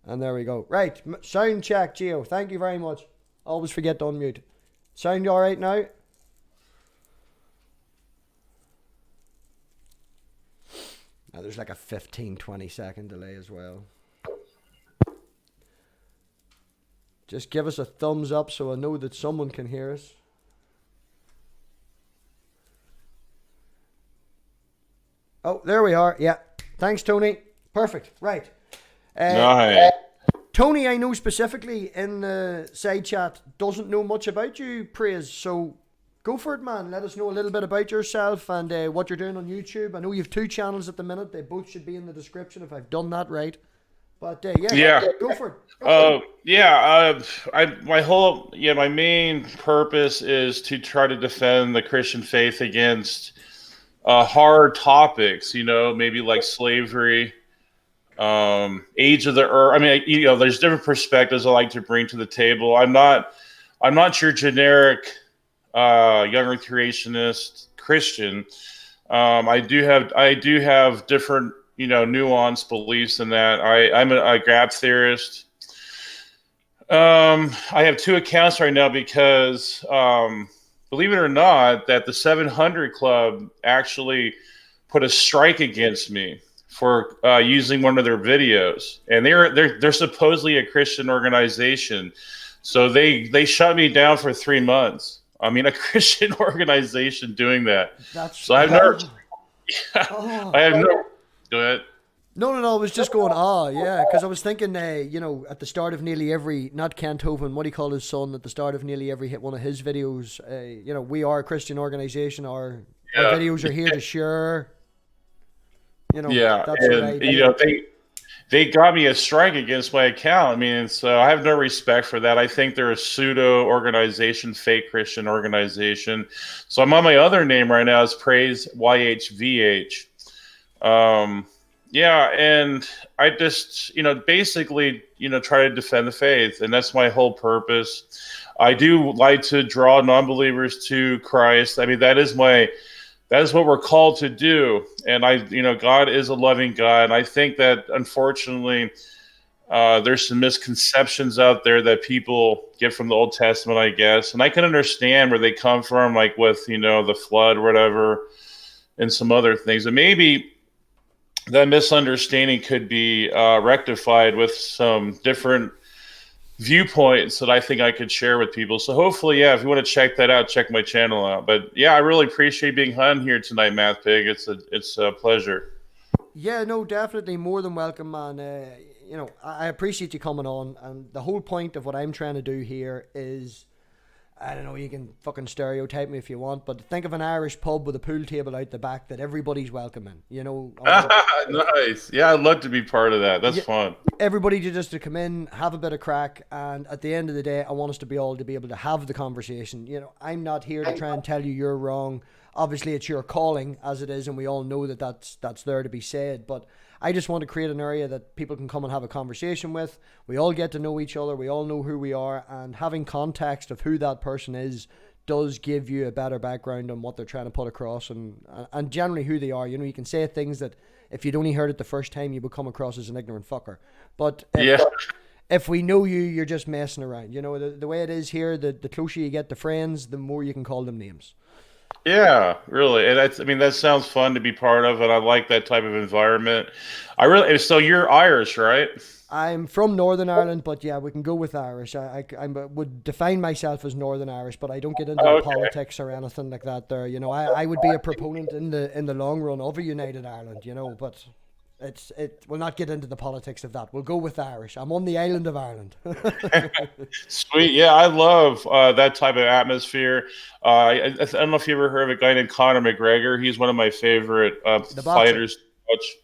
And there we go. Right, sound check, Gio. Thank you very much. Always forget to unmute. Sound all right now? Now there's like a 15-20 second delay as well. Just give us a thumbs up so I know that someone can hear us. Oh, there we are. Yeah. Thanks, Tony. Perfect. Right. Nice. Tony, I know specifically in the side chat, doesn't know much about you, Praise. So go for it, man. Let us know a little bit about yourself and what you're doing on YouTube. I know you have 2 channels at the minute. They both should be in the description if I've done that right. But go for it. My main purpose is to try to defend the Christian faith against hard topics, maybe like slavery, age of the earth. I mean, there's different perspectives I like to bring to the table. I'm not your generic younger creationist Christian. I do have different, nuanced beliefs in that. I'm a gap theorist. I have 2 accounts right now because, believe it or not, that the 700 Club actually put a strike against me for using one of their videos, and they're supposedly a Christian organization, so they shut me down for 3 months. I mean, a Christian organization doing that. That's I have never. I have no. Go ahead. No, I was just going, yeah, because I was thinking, at the start of nearly every, not Kent Hovind, what do you call his son, at the start of nearly every hit one of his videos, we are a Christian organization, our videos are here to share, that's what I do. They got me a strike against my account. I mean, so I have no respect for that. I think they're a pseudo organization, fake Christian organization. So I'm on my other name right now is Praise YHVH. And I just, basically, try to defend the faith, and that's my whole purpose. I do like to draw non-believers to Christ. I mean, that is what we're called to do. And God is a loving God. And I think that, unfortunately, there's some misconceptions out there that people get from the Old Testament, I guess. And I can understand where they come from, like with, the flood or whatever, and some other things. And maybe that misunderstanding could be rectified with some different viewpoints that I think I could share with people. So hopefully, if you want to check that out, check my channel out. But I really appreciate being on here tonight, MathPig. It's a pleasure. Yeah, no, definitely more than welcome, man. I appreciate you coming on, and the whole point of what I'm trying to do here is, I don't know, you can fucking stereotype me if you want, but think of an Irish pub with a pool table out the back that everybody's welcoming, Nice. Yeah, I'd love to be part of that. That's fun. Everybody just to come in, have a bit of crack, and at the end of the day, I want us to be able to have the conversation. I'm not here to try and tell you you're wrong. Obviously, it's your calling, as it is, and we all know that that's there to be said, but I just want to create an area that people can come and have a conversation with. We all get to know each other. We all know who we are. And having context of who that person is does give you a better background on what they're trying to put across and generally who they are. You can say things that if you'd only heard it the first time, you would come across as an ignorant fucker. But if we know you, you're just messing around. The way it is here, the closer you get to friends, the more you can call them names. Yeah, really. And that sounds fun to be part of, and I like that type of environment. So you're Irish, right? I'm from Northern Ireland, but yeah, we can go with Irish. I would define myself as Northern Irish, but I don't get into the politics or anything like that there. I would be a proponent in the long run of a united Ireland, but we'll not get into the politics of that. We'll go with Irish. I'm on the island of Ireland. Sweet. Yeah, I love that type of atmosphere. I don't know if you ever heard of a guy named Conor McGregor. He's one of my favorite fighters to watch.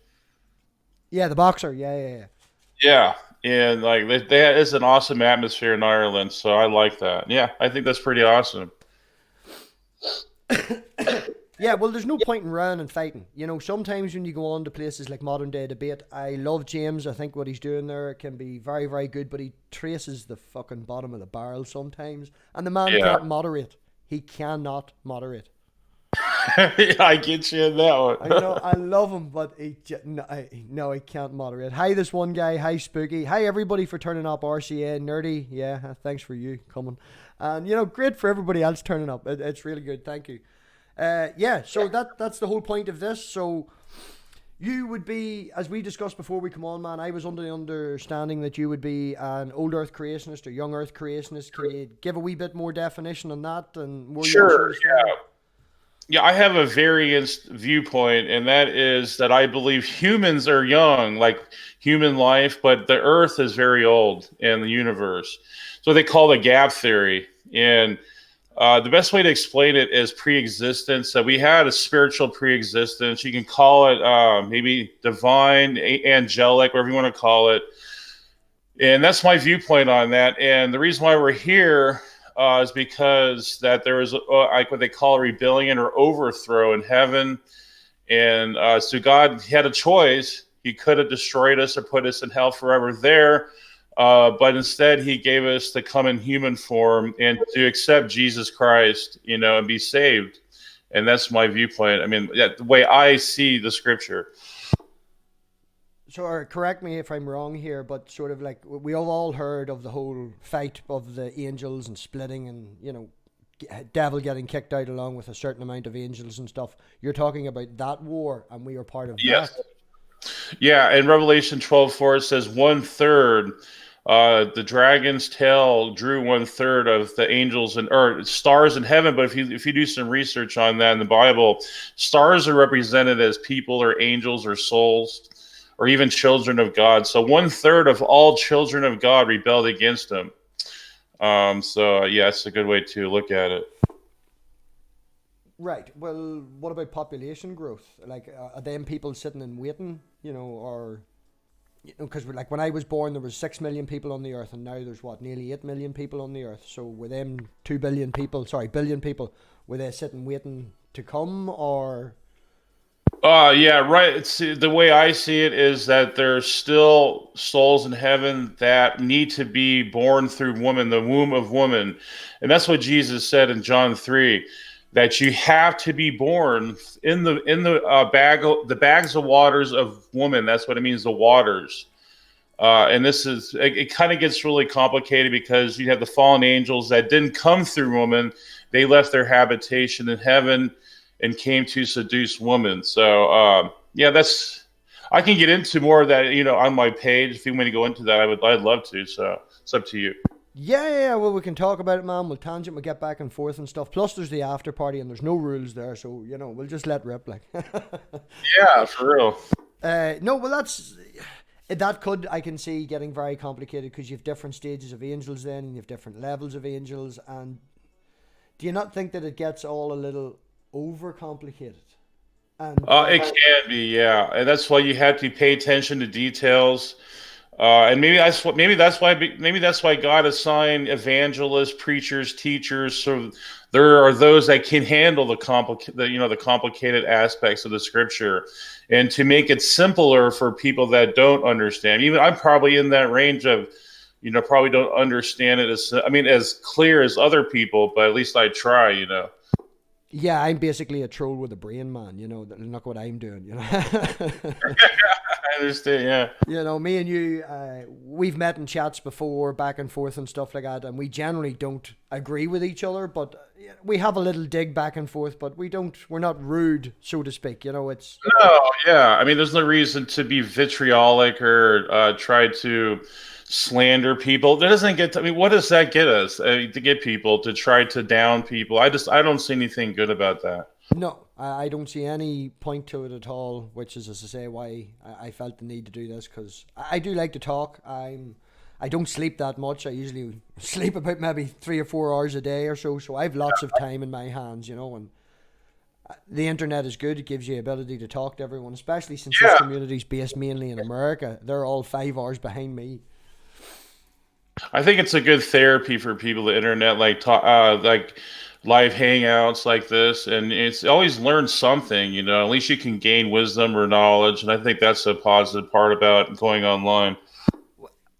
Yeah, the boxer. Yeah. Yeah, and like that is an awesome atmosphere in Ireland, so I like that. Yeah, I think that's pretty awesome. Yeah, well, there's no point in running and fighting. Sometimes when you go on to places like Modern Day Debate, I love James. I think what he's doing there can be very, very good, but he traces the fucking bottom of the barrel sometimes. And the man can't moderate. He cannot moderate. I get you in that one. I love him, but no, he can't moderate. Hi, this one guy. Hi, Spooky. Hi, everybody for turning up. RCA, Nerdy. Yeah, thanks for you coming. And, great for everybody else turning up. It's really good. Thank you. Yeah, so that's the whole point of this. So you would be, as we discussed before we come on, man, I was under the understanding that you would be an old Earth creationist or young Earth creationist. Can you give a wee bit more definition on that and where you Sure. actually stand? Yeah, I have a variant viewpoint, and that is that I believe humans are young, like human life, but the Earth is very old in the universe. So they call the gap theory. And the best way to explain it is pre-existence. That we had a spiritual pre-existence. You can call it maybe divine, angelic, whatever you want to call it. And that's my viewpoint on that. And the reason why we're here is because that there was like what they call a rebellion or overthrow in heaven. And so God had a choice. He could have destroyed us or put us in hell forever there. But instead, he gave us to come in human form and to accept Jesus Christ, and be saved. And that's my viewpoint. I mean, the way I see the scripture. So, correct me if I'm wrong here, but sort of like we have all heard of the whole fight of the angels and splitting and, devil getting kicked out along with a certain amount of angels and stuff. You're talking about that war, and we are part of Yes. that. Yeah, in Revelation 12:4 it says 1/3. The dragon's tail drew 1/3 of the angels or stars in heaven. But if you do some research on that in the Bible, stars are represented as people or angels or souls or even children of God. So 1/3 of all children of God rebelled against him. So yeah, it's a good way to look at it. Right. Well, what about population growth? Like, are them people sitting and waiting, or because like when I was born, there was 6 million people on the earth, and now there's what, nearly 8 million people on the earth. So with them 2 billion people, billion people, were they sitting waiting to come, or? Yeah, right. The way I see it is that there's still souls in heaven that need to be born through woman, the womb of woman, and that's what Jesus said in John 3, that you have to be born in the bags of waters of woman. That's what it means, the waters. And it kind of gets really complicated because you have the fallen angels that didn't come through woman; they left their habitation in heaven and came to seduce women. So yeah, I can get into more of that, on my page. If you want me to go into that, I'd love to. So it's up to you. Yeah. Well, we can talk about it, man. We'll tangent, we'll get back and forth and stuff. Plus, there's the after party, and there's no rules there, so we'll just let rip, like. Yeah, for real. No, well, that could, I can see, getting very complicated because you have different stages of angels, then, and you have different levels of angels. And do you not think that it gets all a little overcomplicated? And It can be, yeah, and that's why you have to pay attention to details. And maybe that's why God assigned evangelists, preachers, teachers. So there are those that can handle the complicated aspects of the scripture, and to make it simpler for people that don't understand. Even I'm probably in that range of, probably don't understand it as clear as other people, but at least I try. yeah, I'm basically a troll with a brain, man. Look what I'm doing. I understand. Yeah. Me and you, we've met in chats before, back and forth and stuff like that, and we generally don't agree with each other, but we have a little dig back and forth, but we're not rude, so to speak. It's. No, yeah. I mean, there's no reason to be vitriolic or try to slander people. That doesn't get. What does that get us? To get people to try to down people. I don't see anything good about that. No, I don't see any point to it at all, which is, as I say, why I felt the need to do this, because I do like to talk. I don't sleep that much. I usually sleep about maybe 3 or 4 hours a day or so I have lots of time in my hands, and the internet is good. It gives you the ability to talk to everyone, especially since this community is based mainly in America. They're all 5 hours behind me. I think it's a good therapy for people. The internet, like live hangouts like this, and it's always learn something. At least you can gain wisdom or knowledge, and I think that's a positive part about going online.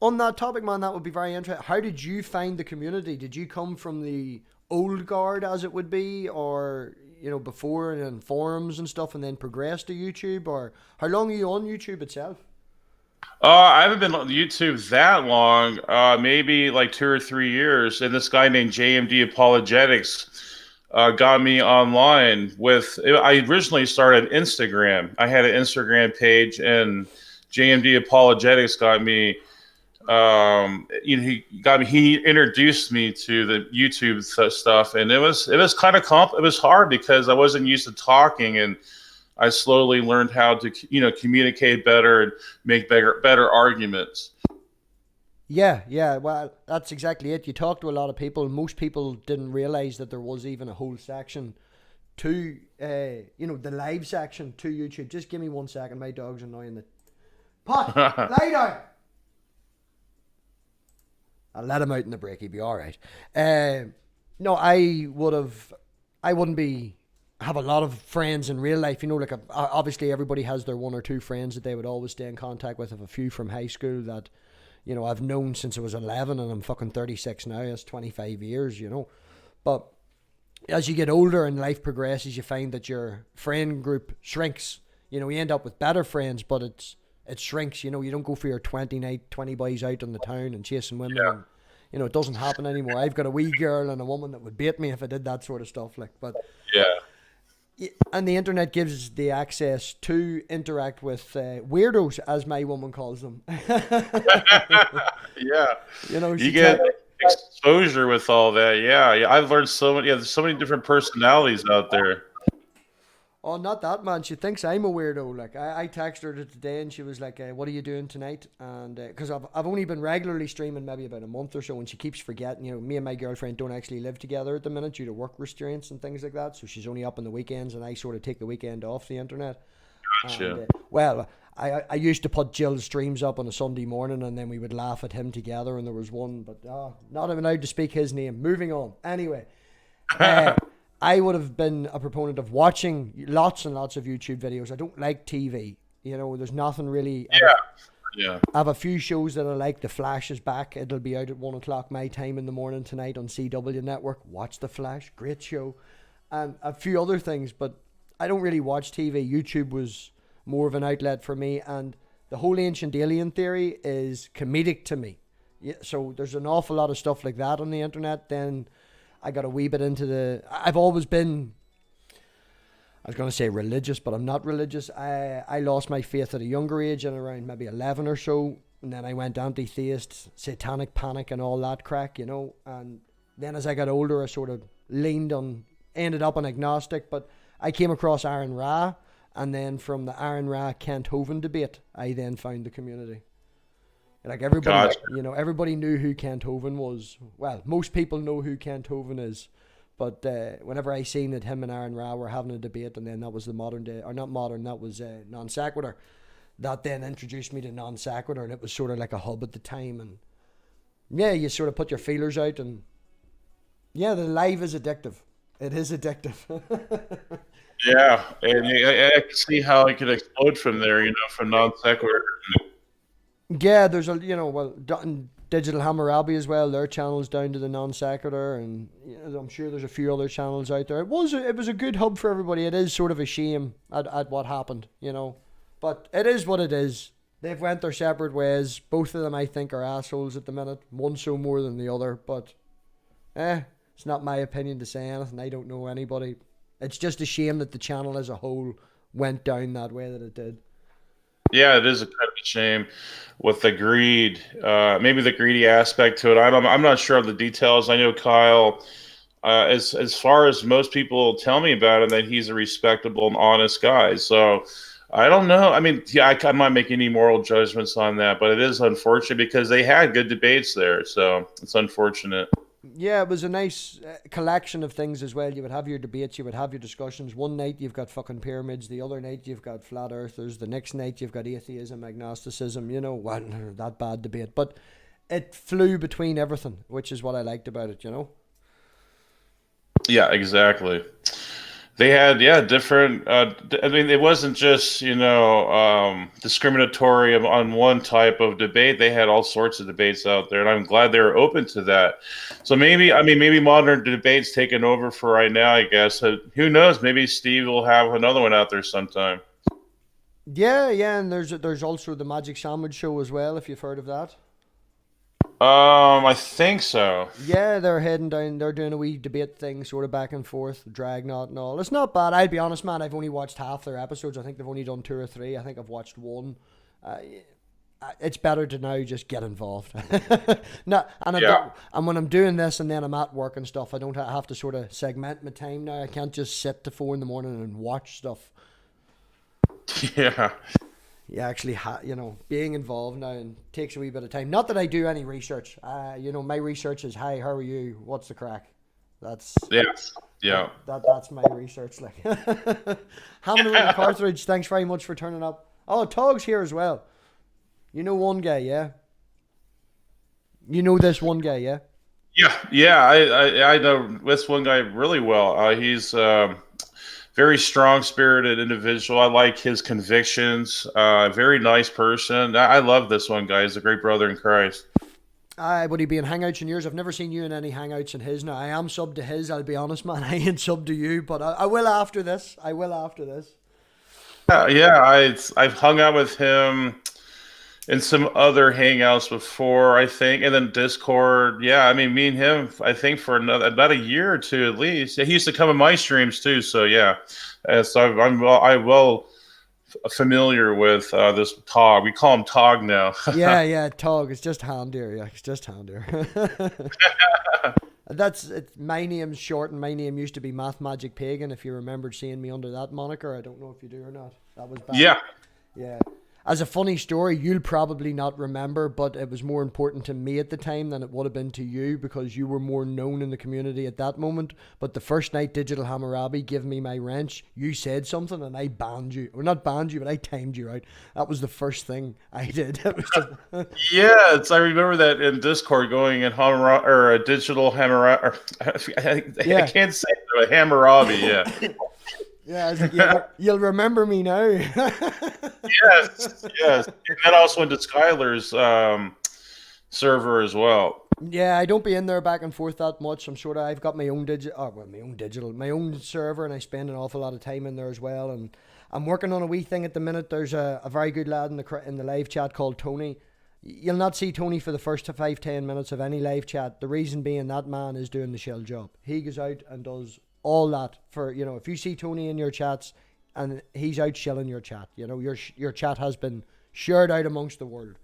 On that topic, man, that would be very interesting. How did you find the community? Did you come from the old guard, as it would be, or before and in forums and stuff, and then progressed to YouTube? Or how long are you on YouTube itself? I haven't been on YouTube that long, maybe like 2 or 3 years. And this guy named JMD Apologetics got me online with. I originally started Instagram. I had an Instagram page, and JMD Apologetics got me. He got me. He introduced me to the YouTube stuff, and it was kind of it was hard because I wasn't used to talking, and I slowly learned how to communicate better and make better arguments. Yeah, yeah. Well, that's exactly it. You talk to a lot of people. Most people didn't realize that there was even a whole section to, the live section to YouTube. Just give me 1 second. My dog's annoying the pot. Lie down. I'll let him out in the break. He'd be all right. No, I wouldn't have a lot of friends in real life. Like obviously everybody has their one or two friends that they would always stay in contact with. I have a few from high school that, I've known since I was 11, and I'm fucking 36 now. That's 25 years, But as you get older and life progresses, you find that your friend group shrinks. You end up with better friends, but it shrinks. You don't go for your 20 boys out in the town and chasing women. Yeah. And, it doesn't happen anymore. I've got a wee girl and a woman that would bait me if I did that sort of stuff. But Yeah. and the internet gives the access to interact with weirdos, as my woman calls them. Yeah. She You get exposure with all that. Yeah. I've learned so many. Yeah, there's so many different personalities out there. Oh, not that, man. She thinks I'm a weirdo. Like, I texted her today and she was like, what are you doing tonight? And because I've only been regularly streaming maybe about a month or so, and she keeps forgetting. Me and my girlfriend don't actually live together at the minute due to work restraints and things like that. So she's only up on the weekends, and I sort of take the weekend off the internet. Gotcha. And, well, I used to put Jill's streams up on a Sunday morning, and then we would laugh at him together, and there was one, but not even allowed to speak his name. Moving on. Anyway. I would have been a proponent of watching lots and lots of YouTube videos. I don't like TV. There's nothing really. Yeah. I have a few shows that I like. The Flash is back. It'll be out at 1:00 my time in the morning tonight on CW Network. Watch The Flash. Great show. And a few other things, but I don't really watch TV. YouTube was more of an outlet for me. And the whole ancient alien theory is comedic to me. Yeah, so there's an awful lot of stuff like that on the internet. Then I got a wee bit into I've always been, I was going to say religious, but I'm not religious. I lost my faith at a younger age, and around maybe 11 or so. And then I went anti-theist, satanic panic and all that crack, And then as I got older, I sort of ended up an agnostic. But I came across Aaron Ra, and then from the Aaron Ra Kent Hovind debate, I then found the community. Like everybody, Gotcha. Everybody knew who Kent Hovind was. Well, most people know who Kent Hovind is. But whenever I seen that him and Aaron Ra were having a debate, and then that was the modern day, or not modern, that was non sequitur. That then introduced me to non sequitur, and it was sort of like a hub at the time. And yeah, you sort of put your feelers out, and yeah, the live is addictive. It is addictive. Yeah, and I can see how it could explode from there. From non sequitur. Yeah, there's Digital Hammurabi as well. Their channel's down to the non sequitur, and I'm sure there's a few other channels out there. It was a good hub for everybody. It is sort of a shame at what happened, but it is what it is. They've went their separate ways. Both of them, I think, are assholes at the minute. One so more than the other, but it's not my opinion to say anything. I don't know anybody. It's just a shame that the channel as a whole went down that way that it did. Yeah, it is a kind of a shame with the greed, maybe the greedy aspect to it. I'm not sure of the details. I know Kyle, as far as most people tell me about him, that he's a respectable and honest guy. So I don't know. I mean, yeah, I'm not making any moral judgments on that, but it is unfortunate because they had good debates there. So it's unfortunate. Yeah, it was a nice collection of things as well. You would have your debates, you would have your discussions. One night you've got fucking pyramids, the other night you've got flat earthers, the next night you've got atheism, agnosticism, well, that bad debate. But it flew between everything, which is what I liked about it, Yeah, exactly. They had, yeah, different. I mean, it wasn't just discriminatory on one type of debate. They had all sorts of debates out there, and I'm glad they were open to that. So maybe, I mean, maybe modern debates taking over for right now. I guess who knows? Maybe Steve will have another one out there sometime. Yeah, yeah, and there's also the Magic Sandwich Show as well, if you've heard of that. I think so. Yeah, they're heading down. They're doing a wee debate thing, sort of back and forth, Dragnet and all. It's not bad. I'll be honest, man. I've only watched half their episodes. I think they've only done two or three. I think I've watched one. Uh, it's better to now just get involved. No, and I Yeah, don't. And when I'm doing this, and then I'm at work and stuff, I don't have to sort of segment my time now. I can't just sit to 4 in the morning and watch stuff. yeah, You actually being involved now and takes a wee bit of time. Not that I do any research. My research is, hi, how are you, what's the crack. That's yeah, that, yeah. that's my research. Like Hammond and Carthage, thanks very much for turning up. Oh, Tog's here as well. You know one guy, yeah. You know this one guy, yeah. Yeah, yeah, I know this one guy really well. He's very strong spirited individual. I like his convictions. Very nice person. I love this one guy. He's a great brother in Christ. Would he be in Hangouts in yours? I've never seen you in any Hangouts in his. Now I am sub to his. I'll be honest, man. I ain't sub to you, but I will after this. I will after this. Yeah, I've hung out with him in some other hangouts before, I think, and then Discord. Yeah, I mean, me and him, I think for another about a year or two at least. Yeah, he used to come in my streams too. So yeah, so I'm well familiar with this Tog. We call him Tog now. Yeah, yeah, Tog. It's just handier. Yeah, it's just handier. That's it. My name's short, and my name used to be Math Magic Pagan. If you remembered seeing me under that moniker, I don't know if you do or not. That was back. Yeah. Yeah. As a funny story, you'll probably not remember, but it was more important to me at the time than it would have been to you because you were more known in the community at that moment. But the first night Digital Hammurabi gave me my wrench, you said something and I banned you. Or not banned you, but I timed you out. That was the first thing I did. It was just Yeah, I remember that in Discord going in Hammurabi or a digital Hammurabi. I yeah. can't say it, but Hammurabi. Yeah. Yeah, I was like, you'll remember me now. Yes, yes. And that also went to Skylar's server as well. Yeah, I don't be in there back and forth that much. I'm sort of I've got my own my own server, and I spend an awful lot of time in there as well. And I'm working on a wee thing at the minute. There's a very good lad in the live chat called Tony. You'll not see Tony for the first 5-10 minutes of any live chat. The reason being that man is doing the shell job. He goes out and does all that for if you see Tony in your chats and he's out shilling your chat, your chat has been shared out amongst the world.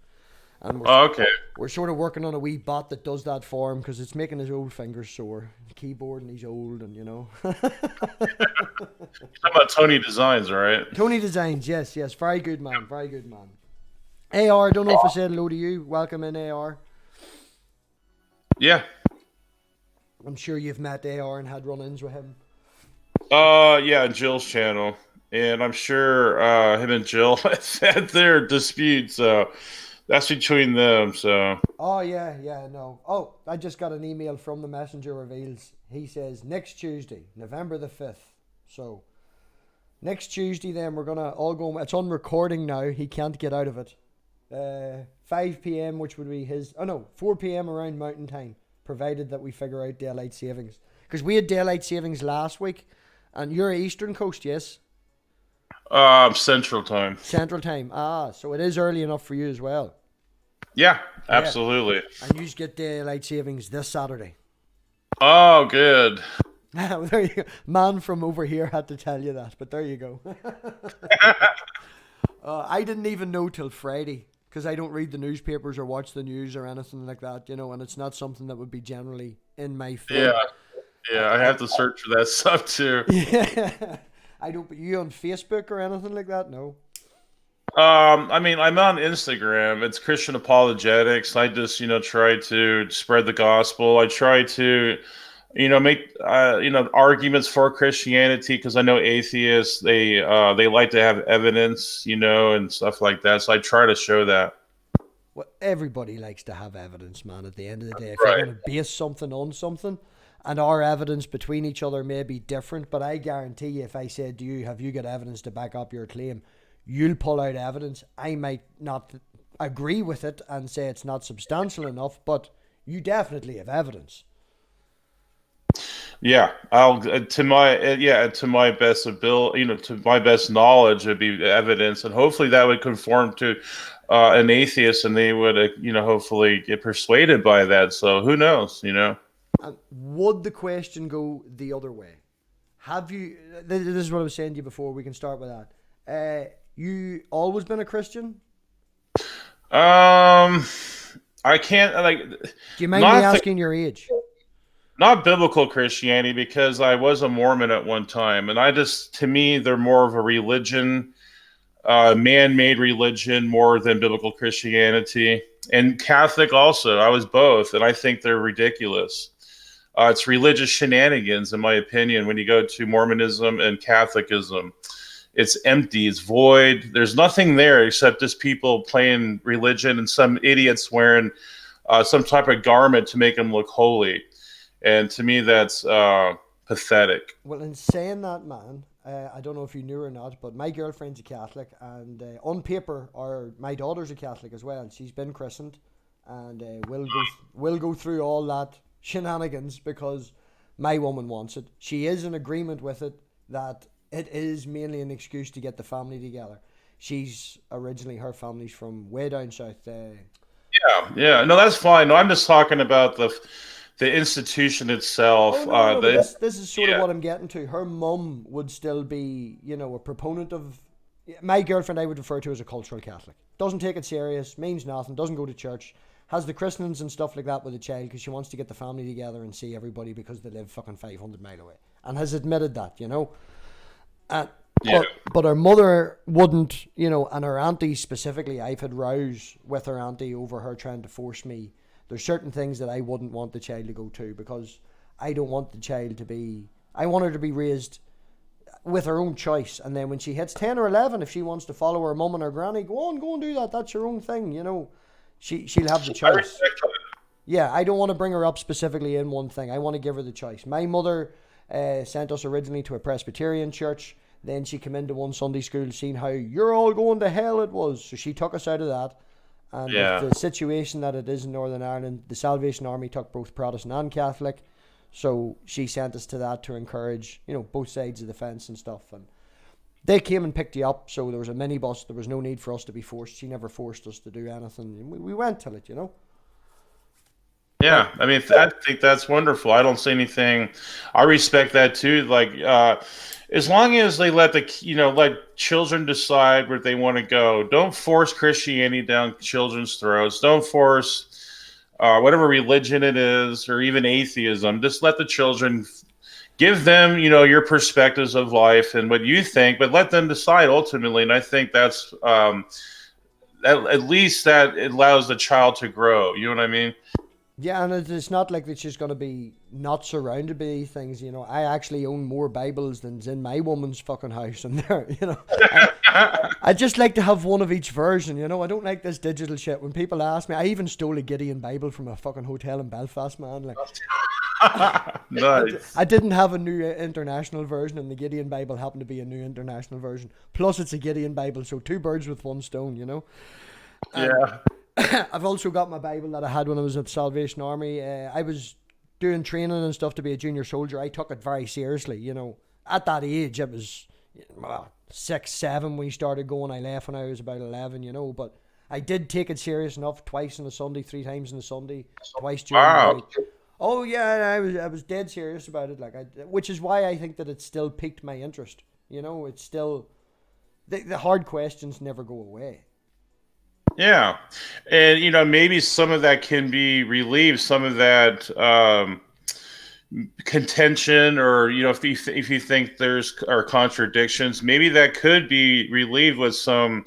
And Okay. we're sort of working on a wee bot that does that for him because it's making his old fingers sore. The keyboard and he's old and How about Tony Designs, right? Tony Designs, yes, yes, very good man, very good man. AR, don't know if I said hello to you. Welcome in, AR. Yeah. I'm sure you've met AR and had run-ins with him. Yeah, Jill's channel. And I'm sure him and Jill had their dispute, so that's between them, so. Oh, yeah, yeah, no. Oh, I just got an email from the messenger reveals. He says next Tuesday, November the 5th. So, next Tuesday then we're going to all go, it's on recording now, he can't get out of it. 5 p.m, which would be 4 p.m. around mountain time, provided that we figure out daylight savings. Because we had daylight savings last week, and you're Eastern Coast, yes? Central Time. Central Time. Ah, so it is early enough for you as well. Yeah, absolutely. And you just get daylight savings this Saturday. Oh, good. There you go. Man from over here had to tell you that, but there you go. I didn't even know till Friday because I don't read the newspapers or watch the news or anything like that, and it's not something that would be generally in my feed. Yeah, I have to search for that stuff too. Yeah. I don't, but you on Facebook or anything like that? No. I mean, I'm on Instagram. It's Christian apologetics. I just, try to spread the gospel. I try to, make, arguments for Christianity because I know atheists, they like to have evidence, and stuff like that. So I try to show that. Well, everybody likes to have evidence, man, at the end of the day. If Right. you're going to base something on something, and our evidence between each other may be different, but I guarantee you, if I said to you, have you got evidence to back up your claim, you'll pull out evidence. I might not agree with it and say it's not substantial enough, but you definitely have evidence. Yeah, I'll to my best ability, to my best knowledge, would be evidence, and hopefully that would conform to an atheist, and they would hopefully get persuaded by that. So who knows. And would the question go the other way? Have you? This is what I was saying to you before. We can start with that. You always been a Christian? I can't Do you mind me asking your age? Not biblical Christianity, because I was a Mormon at one time, and to me, they're more of a religion, man-made religion, more than biblical Christianity. And Catholic also. I was both, and I think they're ridiculous. It's religious shenanigans, in my opinion, when you go to Mormonism and Catholicism. It's empty, it's void. There's nothing there except just people playing religion and some idiots wearing some type of garment to make them look holy. And to me, that's pathetic. Well, in saying that, man, I don't know if you knew or not, but my girlfriend's a Catholic, and on paper, my daughter's a Catholic as well, and she's been christened, and we'll go through all that shenanigans because my woman wants it. She is in agreement with it that it is mainly an excuse to get the family together. Her family's from way down south. Yeah. No, that's fine. No, I'm just talking about the institution itself. Oh, no, this is sort of what I'm getting to. Her mum would still be, a proponent of... My girlfriend I would refer to as a cultural Catholic. Doesn't take it serious, means nothing, doesn't go to church, has the christenings and stuff like that with the child because she wants to get the family together and see everybody because they live fucking 500 miles away. And has admitted that, But her mother wouldn't, and her auntie specifically, I've had rows with her auntie over her trying to force me. There's certain things that I wouldn't want the child to go to because I don't want the child to be... I want her to be raised with her own choice. And then when she hits 10 or 11, if she wants to follow her mum and her granny, go and do that. That's your own thing, She'll have the choice. Yeah, I don't want to bring her up specifically in one thing. I want to give her the choice. My mother sent us originally to a Presbyterian church. Then she came into one Sunday school, seeing how you're all going to hell it was. So she took us out of that. And with the situation that it is in Northern Ireland, the Salvation Army took both Protestant and Catholic. So she sent us to that to encourage, both sides of the fence and stuff. And they came and picked you up. So there was a minibus. There was no need for us to be forced. She never forced us to do anything. We went till it, Yeah, I mean, I think that's wonderful. I don't see anything. I respect that too. Like, as long as they let let children decide where they want to go. Don't force Christianity down children's throats. Don't force whatever religion it is, or even atheism. Just let the children, give them, your perspectives of life and what you think, but let them decide ultimately. And I think that's at least that it allows the child to grow. You know what I mean? Yeah, and it's not like that she's going to be not surrounded by these things, I actually own more Bibles than's in my woman's fucking house in there, I just like to have one of each version, I don't like this digital shit. When people ask me, I even stole a Gideon Bible from a fucking hotel in Belfast, man. Like, nice. I didn't have a new international version, and the Gideon Bible happened to be a new international version. Plus, it's a Gideon Bible, so two birds with one stone, Yeah. I've also got my Bible that I had when I was at the Salvation Army. I was doing training and stuff to be a junior soldier. I took it very seriously, At that age, it was 6, 7 when we started going. I left when I was about 11, But I did take it serious enough. Twice on a Sunday, 3 times on a Sunday, twice during the week. Oh yeah, I was dead serious about it. Which is why I think that it still piqued my interest. It's still the hard questions never go away. Yeah, and maybe some of that can be relieved, some of that contention, or if you think there's contradictions, maybe that could be relieved with some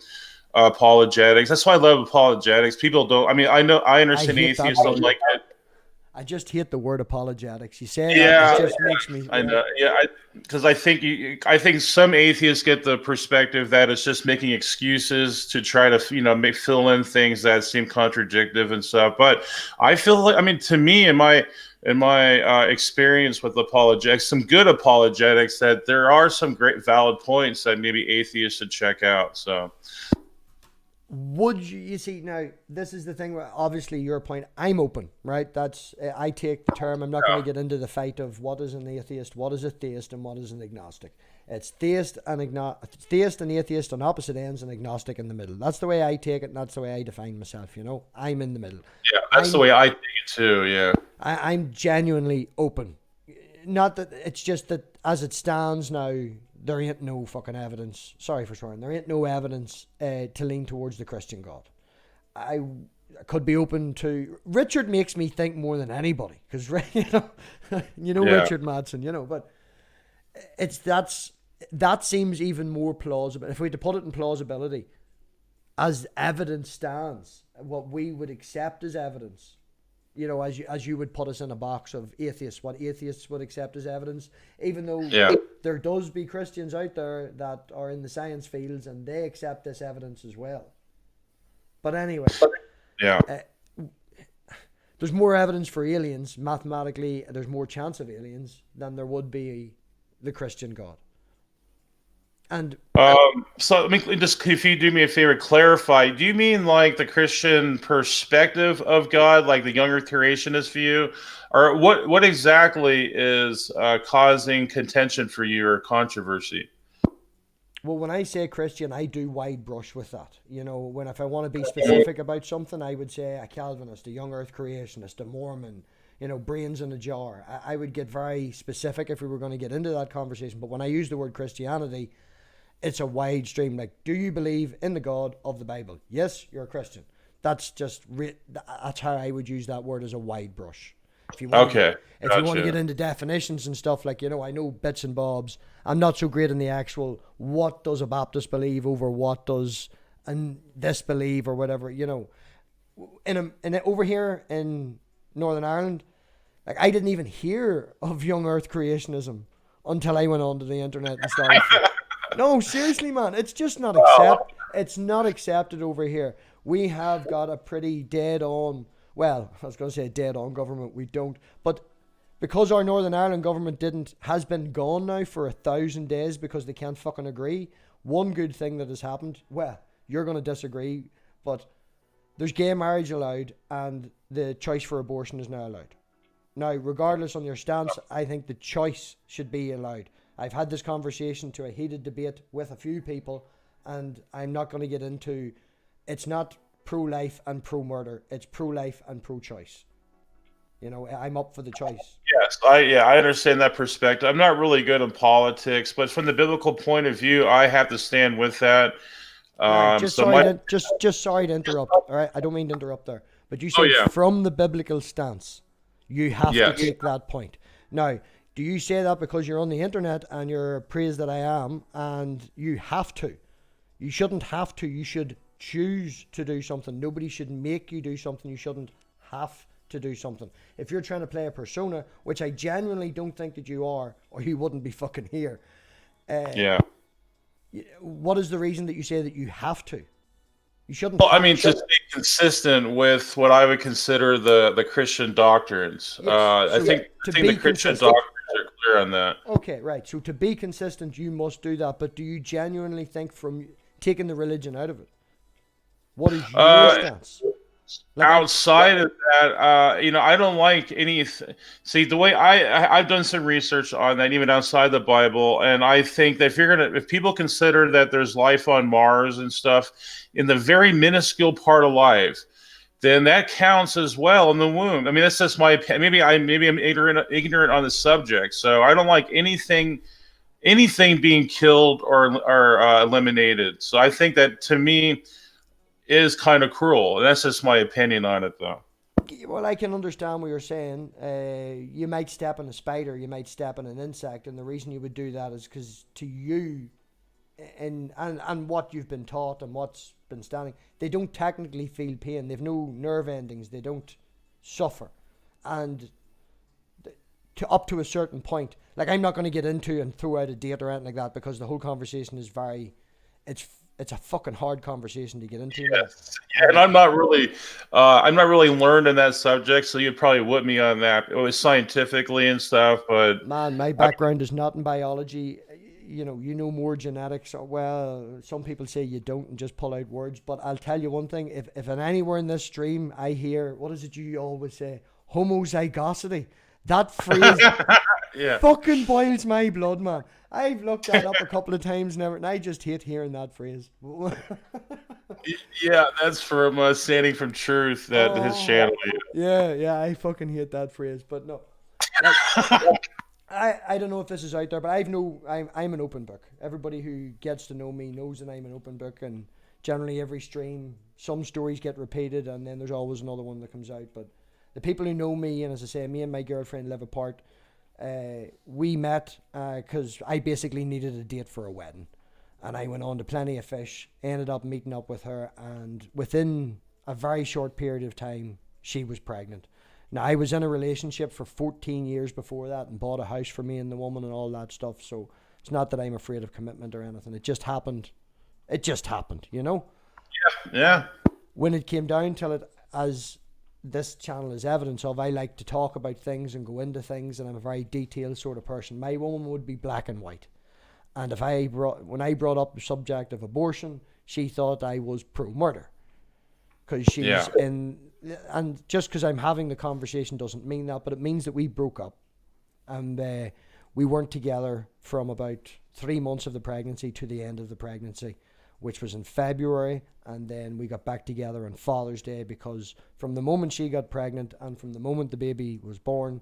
apologetics. That's why I love apologetics. People don't. I mean, I understand atheists don't like it. I just hate the word apologetics. You say that, Yeah, it just makes me. I know. Yeah, because I think some atheists get the perspective that it's just making excuses to try to fill in things that seem contradictory and stuff. But I feel like, I mean, to me, in my experience with apologetics, some good apologetics, that there are some great valid points that maybe atheists should check out. So Would you see now? This is the thing. Where obviously, your point. I'm open, right? That's I take the term. I'm not going to get into the fight of what is an atheist, what is a theist, and what is an agnostic. It's theist and atheist on opposite ends, and agnostic in the middle. That's the way I take it, and that's the way I define myself. I'm in the middle. yeah, that's the way I think it too. Yeah. I'm genuinely open. Not that it's just that as it stands now, there ain't no fucking evidence. Sorry for swearing. There ain't no evidence to lean towards the Christian God. I could be open to. Richard makes me think more than anybody because Richard Madsen, but that seems even more plausible. If we had to put it in plausibility, as evidence stands, what we would accept as evidence. As you would put us in a box of atheists, what atheists would accept as evidence, even though there does be Christians out there that are in the science fields and they accept this evidence as well. But anyway, there's more evidence for aliens. Mathematically, there's more chance of aliens than there would be the Christian God. And so let me just, if you do me a favor, clarify. Do you mean like the Christian perspective of God, like the young Earth creationist view, or what exactly is causing contention for you or controversy? Well, when I say Christian, I do wide brush with that. If I want to be specific about something, I would say a Calvinist, a young Earth creationist, a Mormon, brains in a jar. I would get very specific if we were going to get into that conversation. But when I use the word Christianity, it's a wide stream. Like, do you believe in the God of the Bible? Yes, you're a Christian. That's just that's how I would use that word, as a wide brush. If you want to get into definitions and stuff, like, I know bits and bobs. I'm not so great in the actual what does a Baptist believe over what does and this believe or whatever. Over here in Northern Ireland, like, I didn't even hear of young Earth creationism until I went onto the internet and started. No, seriously, man, it's just not It's not accepted over here. We have got a pretty dead-on. Well, I was going to say dead-on government. We don't, but because our Northern Ireland government has been gone now for 1,000 days because they can't fucking agree. One good thing that has happened. Well, you're going to disagree, but there's gay marriage allowed, and the choice for abortion is now allowed. Now, regardless on your stance, I think the choice should be allowed. I've had this conversation to a heated debate with a few people, and I'm not going to get into. It's not pro-life and pro-murder. It's pro-life and pro-choice. I'm up for the choice. Yes, I understand that perspective. I'm not really good in politics, but from the biblical point of view, I have to stand with that. Sorry to interrupt. All right, I don't mean to interrupt there, but you said from the biblical stance, you have to take that point. Now, do you say that because you're on the internet and you're praised that I am, and you have to? You shouldn't have to. You should choose to do something. Nobody should make you do something. You shouldn't have to do something. If you're trying to play a persona, which I genuinely don't think that you are, or you wouldn't be fucking here. What is the reason that you say that you have to? You shouldn't. Well, I mean, to stay consistent with what I would consider the Christian doctrines. I think the Christian doctrines are clear on that. Okay, right. So to be consistent, you must do that. But do you genuinely think, from taking the religion out of it, what is your stance? Outside of that, I don't like any. See, the way I've done some research on that, even outside the Bible, and I think that if people consider that there's life on Mars and stuff in the very minuscule part of life, then that counts as well in the womb. I mean, that's just my opinion. Maybe I'm ignorant on the subject, so I don't like anything being killed or eliminated. So I think that, to me, is kind of cruel. That's just my opinion on it, though. Well, I can understand what you're saying. You might step on a spider, you might step on an insect, and the reason you would do that is because to you, and what you've been taught and what's been standing, they don't technically feel pain. They've no nerve endings. They don't suffer. and to up to a certain point. Like, I'm not going to get into and throw out a date or anything like that, because the whole conversation is very, it's a fucking hard conversation to get into. Yes. Yeah, and I'm not really learned in that subject, so you'd probably whip me on that. It was scientifically and stuff, but Man, my background is not in biology. You know more genetics. Well, some people say you don't and just pull out words. But I'll tell you one thing: if in anywhere in this stream I hear, what is it you always say, homozygosity, that phrase yeah. fucking boils my blood, man. I've looked that up a couple of times now, and I just hate hearing that phrase. Yeah, that's from Standing from Truth, that his channel. Yeah, I fucking hate that phrase. But no, like, I don't know if this is out there, but I'm an open book. Everybody who gets to know me knows that I'm an open book, and generally every stream, some stories get repeated, and then there's always another one that comes out. But the people who know me, and as I say, me and my girlfriend live apart. We met because I basically needed a date for a wedding, and I went on to Plenty of Fish, ended up meeting up with her, and within a very short period of time, she was pregnant. Now, I was in a relationship for 14 years before that and bought a house for me and the woman and all that stuff, so it's not that I'm afraid of commitment or anything. It just happened. You know? Yeah. When it came down to it, as this channel is evidence of, I like to talk about things and go into things, and I'm a very detailed sort of person. My woman would be black and white. And when I brought up the subject of abortion, she thought I was pro-murder. Because she's in, and just because I'm having the conversation doesn't mean that, but it means that we broke up. And we weren't together from about 3 months of the pregnancy to the end of the pregnancy, which was in February, and then we got back together on Father's Day, because from the moment she got pregnant and from the moment the baby was born,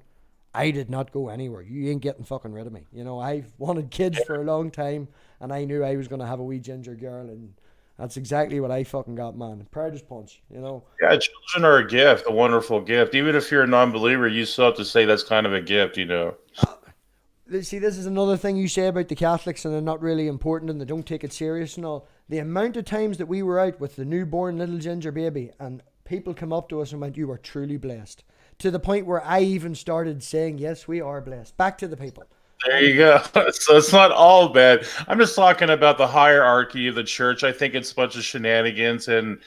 I did not go anywhere. You ain't getting fucking rid of me. You know, I've wanted kids for a long time, and I knew I was going to have a wee ginger girl, and that's exactly what I fucking got, man. Proud as punch, you know? Yeah, children are a gift, a wonderful gift. Even if you're a non-believer, you still have to say that's kind of a gift, you know? See, this is another thing you say about the Catholics, and they're not really important and they don't take it serious and all. The amount of times that we were out with the newborn little ginger baby and people come up to us and went, "You are truly blessed." To the point where I even started saying, "Yes, we are blessed." Back to the people. There you go. So it's not all bad. I'm just talking about the hierarchy of the church. I think it's a bunch of shenanigans and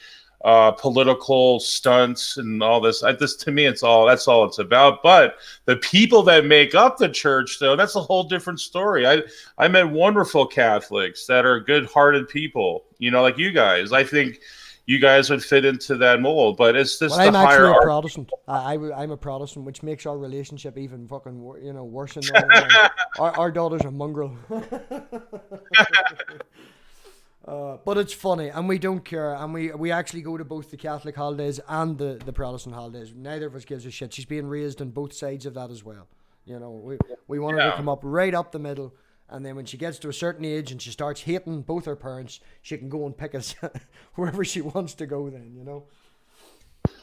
political stunts and all this. To me, that's all it's about. But the people that make up the church, though, that's a whole different story. I met wonderful Catholics that are good-hearted people, you know, like you guys. I think you guys would fit into that mold, but it's just I'm actually hierarchy. a Protestant. I'm a Protestant, which makes our relationship even fucking worse than normal. Our daughter's a mongrel. But it's funny, and we don't care, and we actually go to both the Catholic holidays and the Protestant holidays. Neither of us gives a shit. She's being raised on both sides of that as well. You know, we want her to come up right up the middle, and then when she gets to a certain age and she starts hating both her parents, she can go and pick us wherever she wants to go then, you know?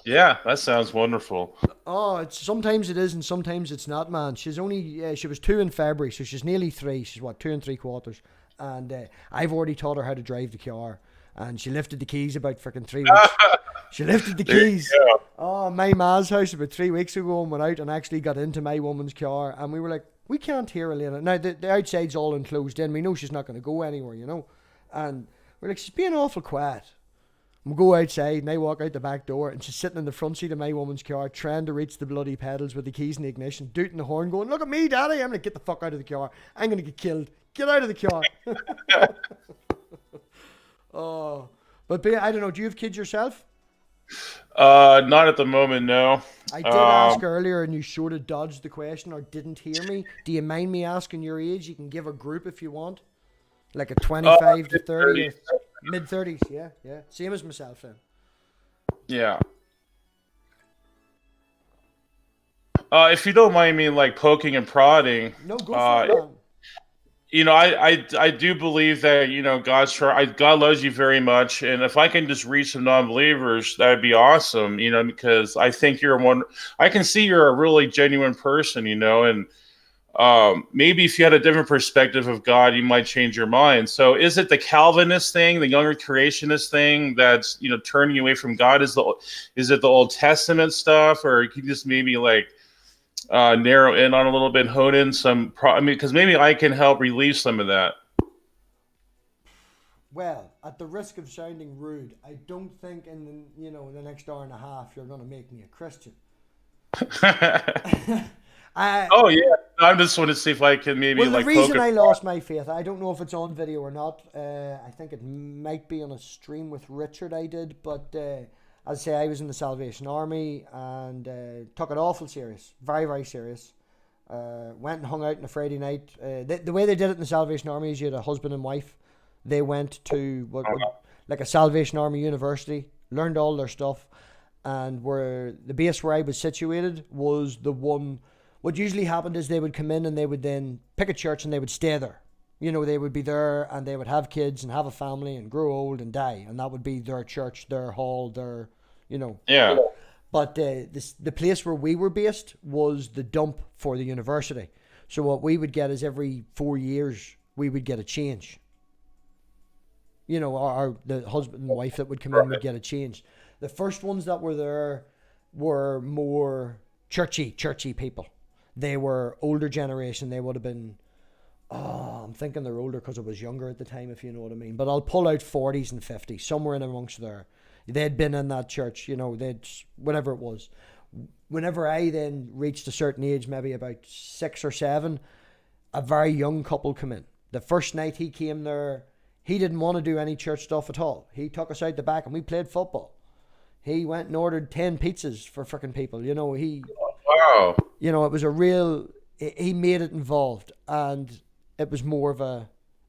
Yeah, that sounds wonderful. Oh, sometimes it is and sometimes it's not, man. She was 2 in February, so she's nearly 3. She's 2 3/4. And I've already taught her how to drive the car. And she lifted the keys about freaking 3 weeks. She lifted the keys. My ma's house about 3 weeks ago, and went out and actually got into my woman's car. And we were like, we can't hear Elena. Now, the outside's all enclosed in. We know she's not going to go anywhere, you know. And we're like, she's being awful quiet. We go outside, and I walk out the back door, and she's sitting in the front seat of my woman's car, trying to reach the bloody pedals with the keys in the ignition, dooting the horn, going, "Look at me, Daddy. I'm going to get the fuck out of the car. I'm going to get killed. Get out of the car." Oh, but I don't know. Do you have kids yourself? Not at the moment, no. I did ask earlier, and you sort of dodged the question or didn't hear me. Do you mind me asking your age? You can give a group if you want, like a 25 to 30 or mid-30s. Yeah. Same as myself then. Yeah. If you don't mind me, like, poking and prodding. No, go for it, man. You know, I do believe that, you know, God loves you very much, and if I can just reach some non-believers, that'd be awesome. You know, because I think I can see you're a really genuine person. You know, and maybe if you had a different perspective of God, you might change your mind. So, is it the Calvinist thing, the younger creationist thing, that's, you know, turning you away from God? Is it the Old Testament stuff, or can you just maybe like narrow in on a little bit, hone in some. I mean, because maybe I can help relieve some of that. Well, at the risk of sounding rude, I don't think in the next hour and a half you're going to make me a Christian. I Oh yeah, I just want to see if I can maybe Well, the like poke reason it. I lost my faith, I don't know if it's on video or not. I think it might be on a stream with Richard I did, but as I say, I was in the Salvation Army and took it awful serious, very, very serious. Went and hung out on a Friday night. The way they did it in the Salvation Army is you had a husband and wife. They went to like a Salvation Army university, learned all their stuff, and where the base where I was situated was the one. What usually happened is they would come in and they would then pick a church and they would stay there. They would be there and they would have kids and have a family and grow old and die, and that would be their church, their hall, their. Yeah. But the place where we were based was the dump for the university. So what we would get is every 4 years we would get a change. The husband and wife that would come in would get a change. The first ones that were there were more churchy people. They were older generation. They would have been, I'm thinking they're older because I was younger at the time, if you know what I mean. But I'll pull out 40s and 50s, somewhere in amongst there. They'd been in that church, they'd, whatever it was. Whenever I then reached a certain age, maybe about 6 or 7, a very young couple come in. The first night he came there, he didn't want to do any church stuff at all. He took us out the back and we played football. He went and ordered 10 pizzas for frickin' people. Wow. It was a real, he made it involved, and it was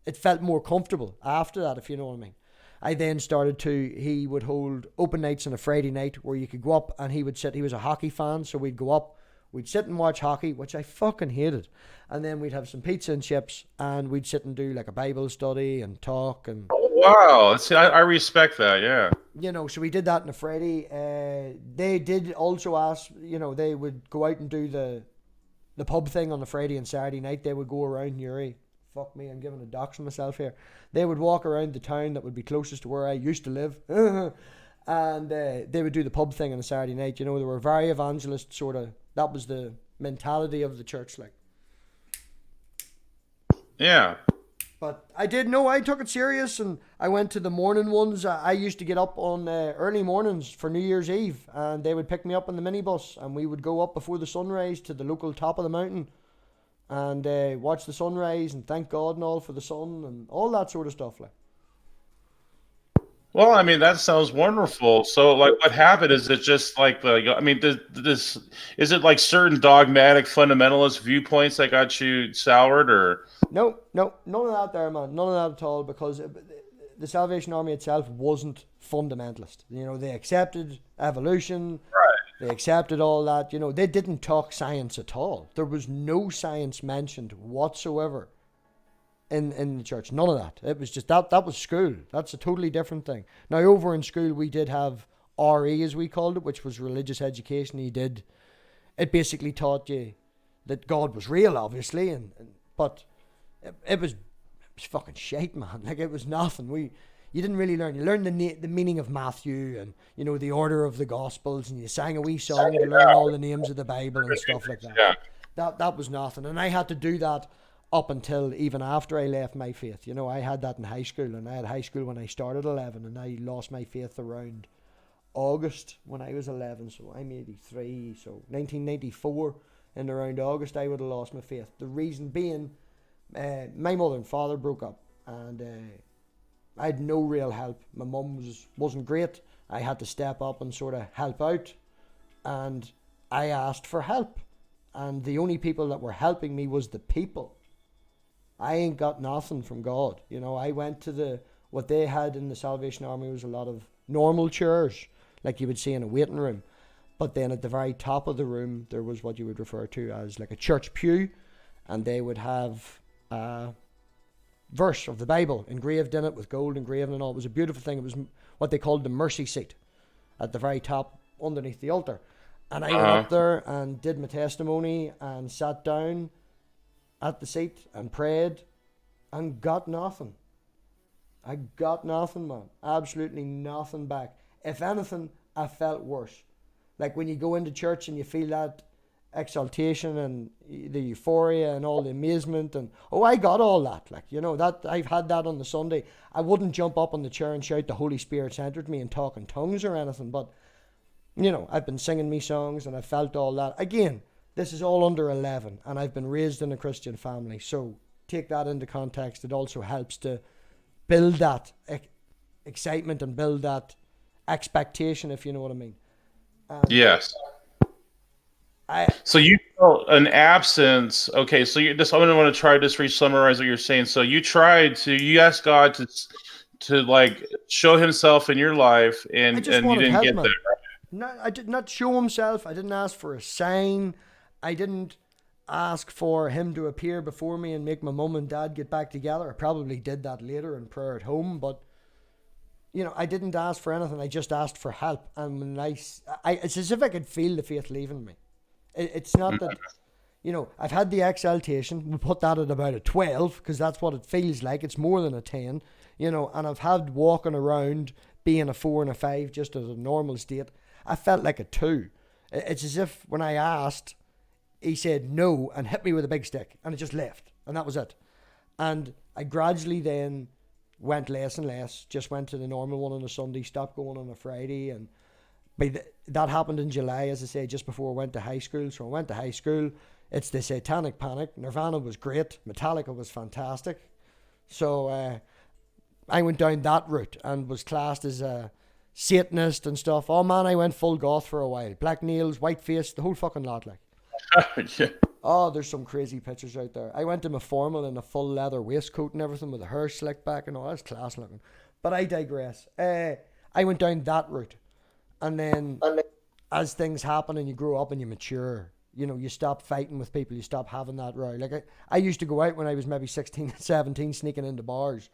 it felt more comfortable after that, if you know what I mean. I then he would hold open nights on a Friday night where you could go up and he was a hockey fan, so we'd go up, we'd sit and watch hockey, which I fucking hated. And then we'd have some pizza and chips and we'd sit and do like a Bible study and talk and... Oh, wow. See, I respect that, yeah. So we did that on a Friday. They did also ask, they would go out and do the pub thing on the Friday and Saturday night. They would go around Uri. Fuck me, I'm giving a dox on myself here. They would walk around the town that would be closest to where I used to live. And they would do the pub thing on a Saturday night. They were very evangelist sort of. That was the mentality of the church, like. Yeah. But I took it serious and I went to the morning ones. I used to get up on early mornings for New Year's Eve and they would pick me up on the minibus and we would go up before the sunrise to the local top of the mountain and watch the sunrise and thank God and all for the sun and all that sort of stuff. Like. Well, I mean, that sounds wonderful. So, like, what happened? Is it just like is it like certain dogmatic fundamentalist viewpoints that got you soured, or? No, none of that there, man. None of that at all, because the Salvation Army itself wasn't fundamentalist. They accepted evolution. Right. They accepted all that. They didn't talk science at all. There was no science mentioned whatsoever in the church. None of that. It was just that was school. That's a totally different thing. Now, over in school, we did have RE, as we called it, which was religious education. It basically taught you that God was real, obviously, but it was fucking shite, man. Like, it was nothing. You didn't really learn. You learned the meaning of Matthew and, the order of the Gospels, and you sang a wee song to learn all the names of the Bible and stuff like that. Yeah. That was nothing. And I had to do that up until even after I left my faith. I had that in high school, and I had high school when I started 11, and I lost my faith around August when I was 11, so I'm 83, so 1994, and around August I would have lost my faith. The reason being, my mother and father broke up, and I had no real help. My mum wasn't great. I had to step up and sort of help out, and I asked for help, and the only people that were helping me was the people. I ain't got nothing from God. I went to what they had in the Salvation Army was a lot of normal chairs, like you would see in a waiting room. But then at the very top of the room, there was what you would refer to as like a church pew, and they would have a verse of the Bible engraved in it with gold engraving and all. It was a beautiful thing. It was what they called the mercy seat at the very top underneath the altar. And I went up there and did my testimony and sat down at the seat and prayed and got nothing. I got nothing, man. Absolutely nothing back. If anything, I felt worse. Like when you go into church and you feel that exaltation and the euphoria and all the amazement, and I got all that, like, that I've had that on the Sunday. I wouldn't jump up on the chair and shout the Holy Spirit's entered me and talk in tongues or anything, but I've been singing me songs and I felt all that. Again, this is all under 11, and I've been raised in a Christian family, so take that into context. It also helps to build that excitement and build that expectation, if you know what I mean. Yes. So you felt an absence. Okay, so I'm going to want to try to re-summarize what you're saying. So you asked God to like show Himself in your life, and you didn't get that. Right? No, I did not show Himself. I didn't ask for a sign. I didn't ask for Him to appear before me and make my mum and dad get back together. I probably did that later in prayer at home, but I didn't ask for anything. I just asked for help. And when it's as if I could feel the faith leaving me. It's not that, I've had the exaltation. We put that at about a 12 because that's what it feels like. It's more than a 10, and I've had walking around being a 4 and a 5 just as a normal state. I felt like a 2. It's as if when I asked, He said no and hit me with a big stick, and it just left, and that was it. And I gradually then went less and less, just went to the normal one on a Sunday, stopped going on a Friday, and that happened in July, as I say, just before I went to high school. So I went to high school. It's the Satanic Panic. Nirvana was great. Metallica was fantastic. So I went down that route and was classed as a Satanist and stuff. Oh man, I went full goth for a while. Black nails, white face, the whole fucking lot, like. Yeah. Oh, there's some crazy pictures out there. I went to my formal in a full leather waistcoat and everything with the hair slicked back and all. That's class looking. But I digress. I went down that route. And then as things happen and you grow up and you mature, you stop fighting with people. You stop having that row. Like I used to go out when I was maybe 16, 17, sneaking into bars.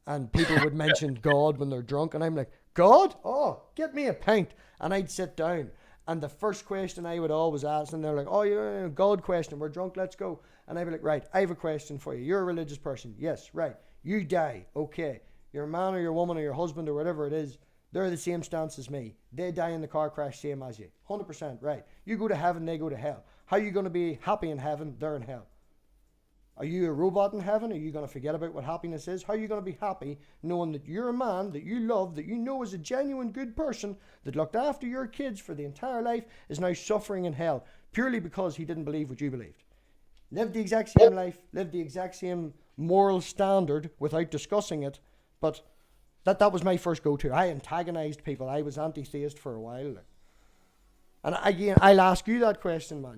And people would mention God when they're drunk. And I'm like, God? Oh, get me a pint. And I'd sit down. And the first question I would always ask, and they're like, oh, God question. We're drunk. Let's go. And I'd be like, right, I have a question for you. You're a religious person. Yes, right. You die. Okay. You're a man or your woman or your husband or whatever it is. They're the same stance as me. They die in the car crash, same as you. 100% right. You go to heaven, they go to hell. How are you going to be happy in heaven? They're in hell. Are you a robot in heaven? Are you going to forget about what happiness is? How are you going to be happy knowing that you're a man that you love, that you know is a genuine good person, that looked after your kids for the entire life, is now suffering in hell purely because he didn't believe what you believed? Lived the exact same life, lived the exact same moral standard without discussing it, but that was my first go-to. I antagonized people. I was anti-theist for a while. And again, I'll ask you that question, man.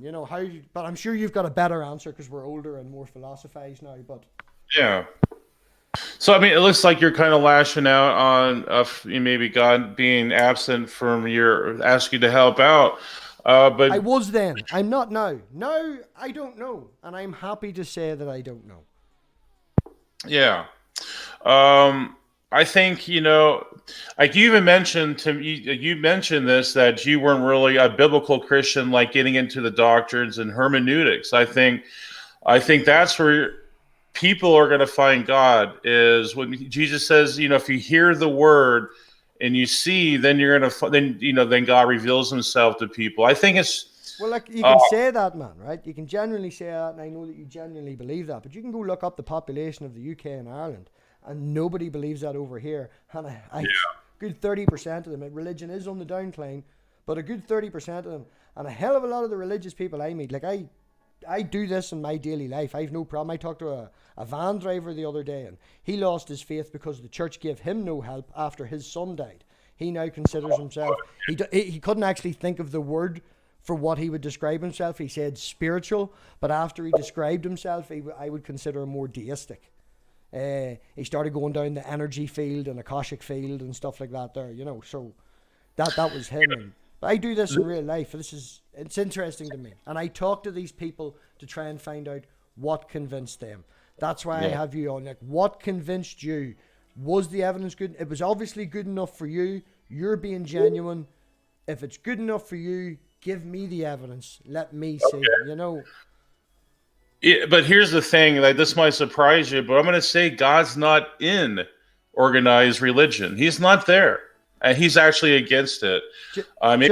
But I'm sure you've got a better answer because we're older and more philosophized now. But yeah. So I mean, it looks like you're kind of lashing out on maybe God being absent from ask you to help out. But I was then. I'm not now. Now I don't know, and I'm happy to say that I don't know. Yeah. I think, like you even mentioned you mentioned this, that you weren't really a biblical Christian, like getting into the doctrines and hermeneutics. I think that's where people are going to find God, is when Jesus says, if you hear the word and you see, then you're going to, then God reveals Himself to people. I think it's, well, like you can say that, man, right? You can genuinely say that, and I know that you genuinely believe that, but you can go look up the population of the UK and Ireland. And nobody believes that over here. And good 30% of them, religion is on the downcline, but a good 30% of them, and a hell of a lot of the religious people I meet, like I do this in my daily life. I have no problem. I talked to a van driver the other day, and he lost his faith because the church gave him no help after his son died. He now considers himself, he couldn't actually think of the word for what he would describe himself. He said spiritual, but after he described himself, I would consider him more deistic. He started going down the energy field and Akashic field and stuff like that there, so that was him. And I do this in real life. It's interesting to me. And I talk to these people to try and find out what convinced them. That's why I have you on. Like, what convinced you? Was the evidence good? It was obviously good enough for you. You're being genuine. If it's good enough for you, give me the evidence. Let me see, Yeah, but here's the thing, like, this might surprise you, but I'm going to say God's not in organized religion. He's not there, and He's actually against it. Sorry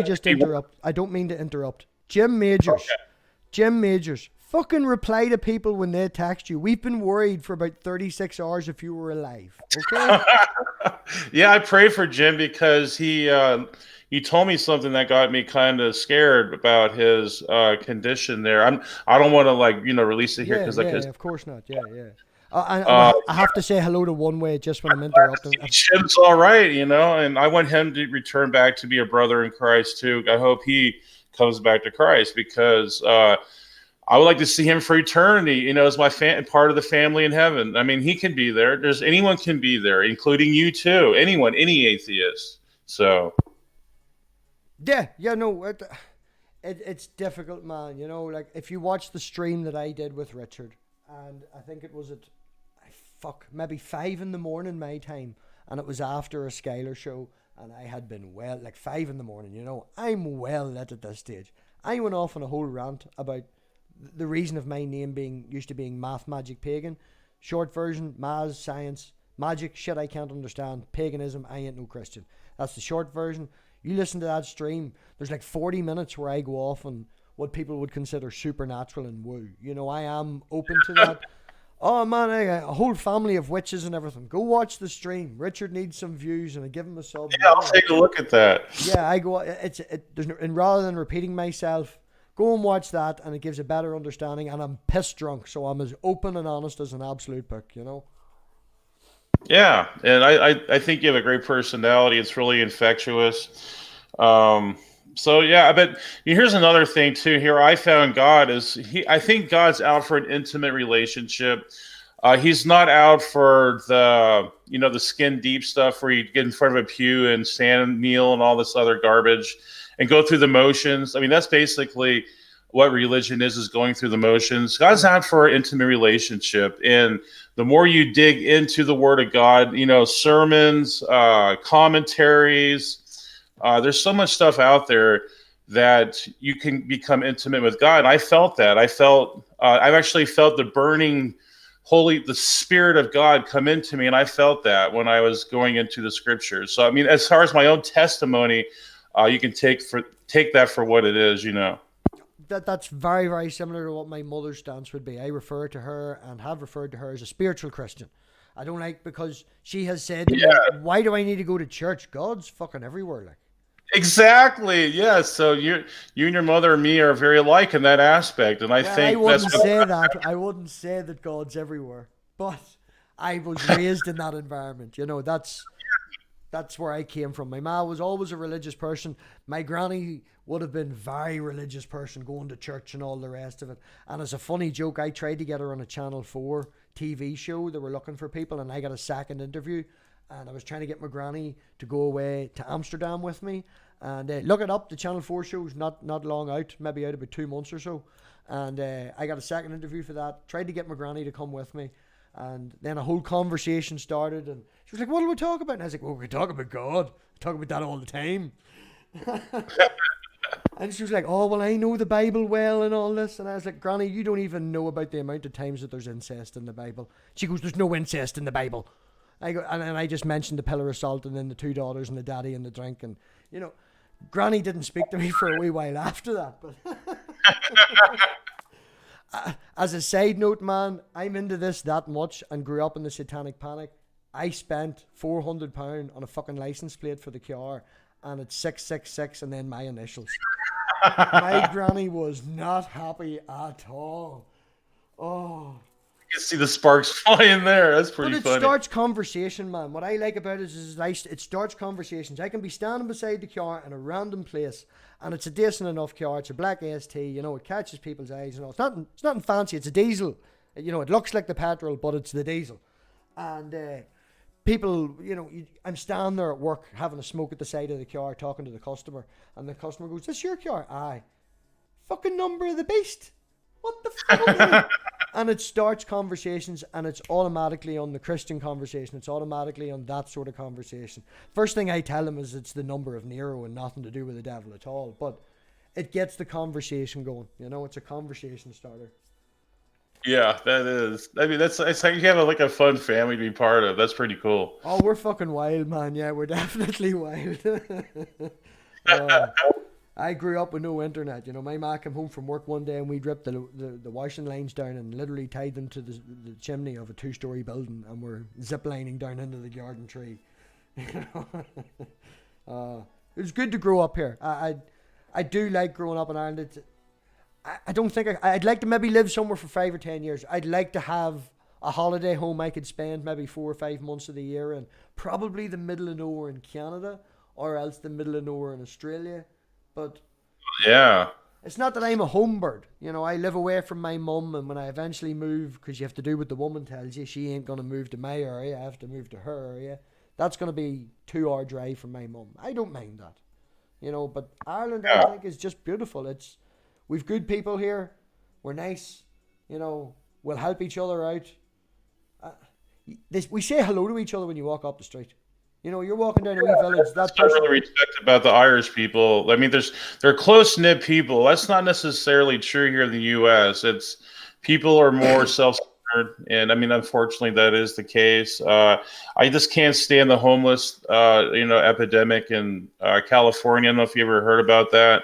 to interrupt. I don't mean to interrupt. Jim Majors. Okay. Jim Majors. Fucking reply to people when they text you. We've been worried for about 36 hours if you were alive. Okay? Yeah, I pray for Jim because he told me something that got me kind of scared about his condition there. I don't want to release it here Yeah, because yeah, of course not. Yeah, yeah. uh, I have to say hello to One Way just when I'm interrupting. Jim's all right, and I want him to return back to be a brother in Christ too. I hope he comes back to Christ because I would like to see him for eternity. As my part of the family in heaven. I mean, he can be there. Anyone can be there, including you too. Anyone, any atheist. So Yeah, no, it's difficult, man. Like if you watch the stream that I did with Richard, and I think it was maybe 5 a.m. my time, and it was after a Skylar show, and I had been like 5 a.m. I'm well lit at this stage. I went off on a whole rant about the reason of my name being used to being Math Magic Pagan. Short version, Maz, science, magic, shit I can't understand, paganism, I ain't no Christian. That's the short version. You listen to that stream, there's like 40 minutes where I go off on what people would consider supernatural and woo. I am open to that. Oh man, I got a whole family of witches and everything. Go watch the stream. Richard needs some views and I give him a sub. yeah, I'll take a look at that. Yeah, I go. And rather than repeating myself, go and watch that, and it gives a better understanding. And I'm piss drunk, so I'm as open and honest as an absolute book. Yeah, and I think you have a great personality. It's really infectious. So yeah, but here's another thing too. Here I found God is I think God's out for an intimate relationship. He's not out for the skin deep stuff where you get in front of a pew and stand, kneel, and all this other garbage, and go through the motions. I mean, that's basically what religion is going through the motions. God's out for an intimate relationship, and the more you dig into the Word of God, sermons, commentaries. There's so much stuff out there that you can become intimate with God. And I felt that. I've actually felt the burning the Spirit of God come into me. And I felt that when I was going into the scriptures. So, I mean, as far as my own testimony, you can take that for what it is, That's very, very similar to what my mother's stance would be. I refer to her and have referred to her as a spiritual Christian. I don't like because she has said to me, why do I need to go to church? God's fucking everywhere. Like. Exactly. Yeah. So you and your mother and me are very alike in that aspect, and I think I wouldn't say that. I wouldn't say that God's everywhere, but I was raised in that environment. That's where I came from. My ma was always a religious person. My granny would have been a very religious person, going to church and all the rest of it. And as a funny joke, I tried to get her on a Channel 4 TV show. They were looking for people, and I got a second interview. And I was trying to get my granny to go away to Amsterdam with me. And look it up, the Channel 4 show's not long out, maybe out about 2 months or so. And I got a second interview for that. Tried to get my granny to come with me. And then a whole conversation started. And she was like, what do we talk about? And I was like, well, we talk about God. We talk about that all the time. And she was like, oh, well, I know the Bible well and all this. And I was like, Granny, you don't even know about the amount of times that there's incest in the Bible. She goes, there's no incest in the Bible. And I just mentioned the pillar of salt and then the 2 daughters and the daddy and the drink. And, Granny didn't speak to me for a wee while after that. But as a side note, man, I'm into this that much and grew up in the Satanic Panic. I spent £400 on a fucking license plate for the car, and it's 666 and then my initials. My granny was not happy at all. Oh. You can see the sparks flying there. That's pretty funny. But it starts conversation, man. What I like about it is it starts conversations. I can be standing beside the car in a random place, and it's a decent enough car. It's a black ST. It catches people's eyes. It's nothing fancy. It's a diesel. It looks like the petrol, but it's the diesel. And people, I'm standing there at work having a smoke at the side of the car, talking to the customer, and the customer goes, "This your car?" Aye. Fucking number of the beast. What the fuck? And it starts conversations, and it's automatically on the Christian conversation. It's automatically on that sort of conversation. First thing I tell them is it's the number of Nero and nothing to do with the devil at all. But it gets the conversation going. It's a conversation starter. Yeah, that is. I mean, it's like you have a fun family to be part of. That's pretty cool. Oh, we're fucking wild, man. Yeah, we're definitely wild. I grew up with no internet. You know, my ma came home from work one day and we ripped the washing lines down and literally tied them to the chimney of a 2-story building, and we're ziplining down into the garden tree. You know, it was good to grow up here. I do like growing up in Ireland. I don't think I'd like to maybe live somewhere for 5 or 10 years. I'd like to have a holiday home I could spend maybe 4 or 5 months of the year in, probably the middle of nowhere in Canada, or else the middle of nowhere in Australia. But Yeah. it's not that I'm a home bird. You know, I live away from my mum, and when I eventually move, because you have to do what the woman tells you, she ain't going to move to my area, I have to move to her area. That's going to be 2 hour drive from my mum. I don't mind that. You know, but Ireland, I think, is just beautiful. We've good people here. We're nice. You know, we'll help each other out. We say hello to each other when you walk up the street. You know, you're walking down a wee village. That I person. really respect about the Irish people. I mean, they're close knit people. That's not necessarily true here in the U.S. It's people are more self-centered, and I mean, unfortunately, that is the case. I just can't stand the homeless, epidemic in California. I don't know if you ever heard about that,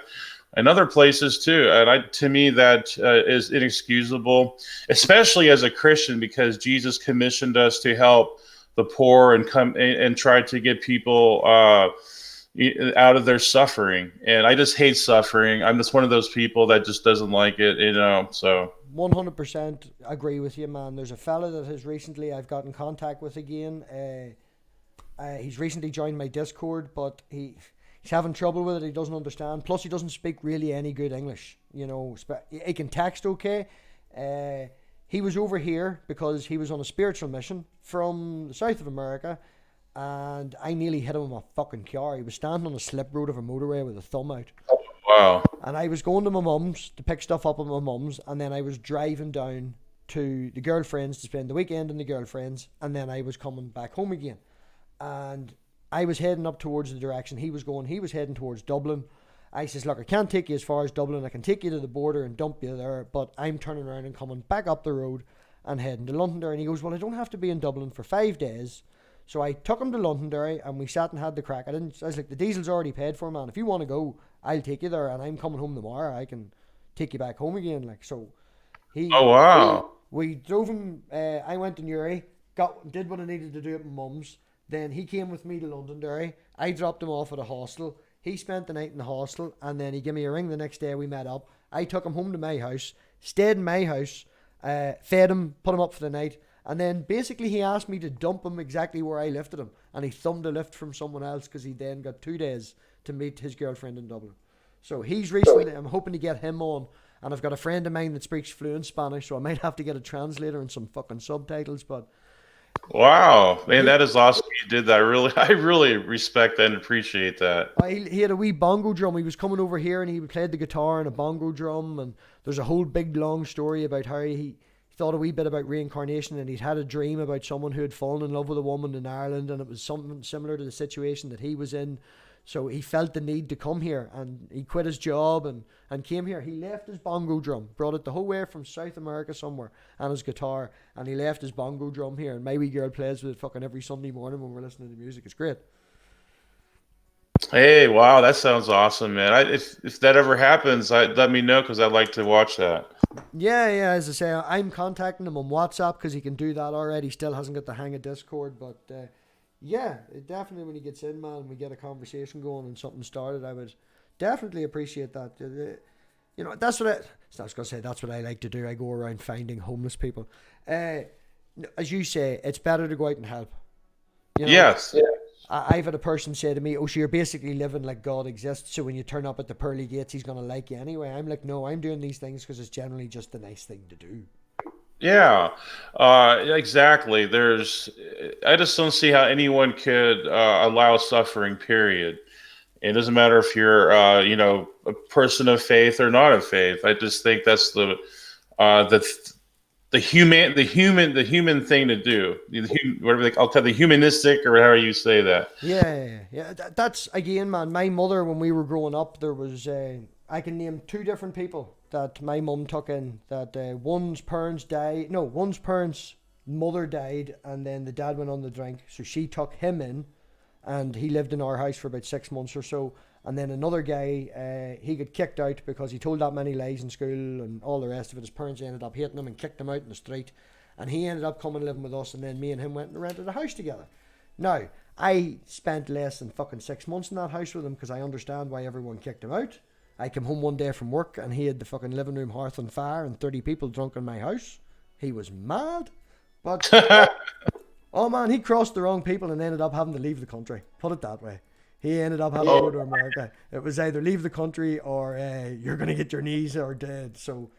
and other places too. And to me, that is inexcusable, especially as a Christian, because Jesus commissioned us to help the poor and come and try to get people out of their suffering. And I just hate suffering. I'm just one of those people that just doesn't like it, so. 100% agree with you, man. There's a fella that I've got in contact with again. He's recently joined my Discord, but he's having trouble with it. He doesn't understand. Plus, he doesn't speak really any good English. You know, he can text okay. He was over here because he was on a spiritual mission from the south of America, and I nearly hit him with my fucking car. He was standing on a slip road of a motorway with a thumb out. Wow. And I was going to my mum's to pick stuff up at my mum's, and then I was driving down to the girlfriend's to spend the weekend in the girlfriend's, and then I was coming back home again. And I was heading up towards the direction he was going. He was heading towards Dublin. I says, look, I can't take you as far as Dublin. I can take you to the border and dump you there, but I'm turning around and coming back up the road and heading to Londonderry. And he goes, well, I don't have to be in Dublin for 5 days. So I took him to Londonderry and we sat and had the crack. I was like, the diesel's already paid for, man. If you want to go, I'll take you there, and I'm coming home tomorrow. I can take you back home again. Like, so Oh, wow. we drove him. I went to Newry, did what I needed to do at my mum's. Then he came with me to Londonderry. I dropped him off at a hostel. He spent the night in the hostel, and then he gave me a ring the next day. We met up. I took him home to my house, stayed in my house, fed him, put him up for the night, and then basically he asked me to dump him exactly where I lifted him, and he thumbed a lift from someone else because he then got 2 days to meet his girlfriend in Dublin. So he's recently, I'm hoping to get him on, and I've got a friend of mine that speaks fluent Spanish, so I might have to get a translator and some fucking subtitles, but Wow, man, that is awesome. You did that. I really respect that and appreciate that. he had a wee bongo drum. He was coming over here and he played the guitar and a bongo drum, and there's a whole big long story about how he thought a wee bit about reincarnation, and he'd had a dream about someone who had fallen in love with a woman in Ireland, and it was something similar to the situation that he was in. So he felt the need to come here, and he quit his job and came here. He left his bongo drum, brought it the whole way from South America somewhere, and his guitar, and he left his bongo drum here. And my wee girl plays with it fucking every Sunday morning when we're listening to music. It's great. Hey, wow, that sounds awesome, man. If that ever happens, let me know because I'd like to watch that. Yeah, as I say, I'm contacting him on WhatsApp because he can do that already. He still hasn't got the hang of Discord, but yeah, definitely when he gets in, man, and we get a conversation going and something started, I would definitely appreciate that. You know, that's what I was going to say. That's what I like to do. I go around finding homeless people. As you say, it's better to go out and help. You know, Yes. I've had a person say to me, oh, so you're basically living like God exists, so when you turn up at the pearly gates, he's going to like you anyway. I'm like, no, I'm doing these things because it's generally just the nice thing to do. Yeah, exactly. I just don't see how anyone could allow suffering, period. It doesn't matter if you're, a person of faith or not of faith. I just think that's the human thing to do. I'll tell the humanistic or however you say that. Yeah. That's again, man. My mother, when we were growing up, there was I can name 2 different people that my mum took in. That one's parents died. No, one's parents' mother died, and then the dad went on the drink, so she took him in, and he lived in our house for about 6 months or so. And then another guy, he got kicked out because he told that many lies in school and all the rest of it. His parents ended up hating him and kicked him out in the street. And he ended up coming and living with us, and then me and him went and rented a house together. Now, I spent less than fucking 6 months in that house with him because I understand why everyone kicked him out. I came home one day from work and he had the fucking living room hearth on fire and 30 people drunk in my house. He was mad. But, oh man, he crossed the wrong people and ended up having to leave the country. Put it that way. He ended up having to go to America. It was either leave the country or you're going to get your knees or dead. So,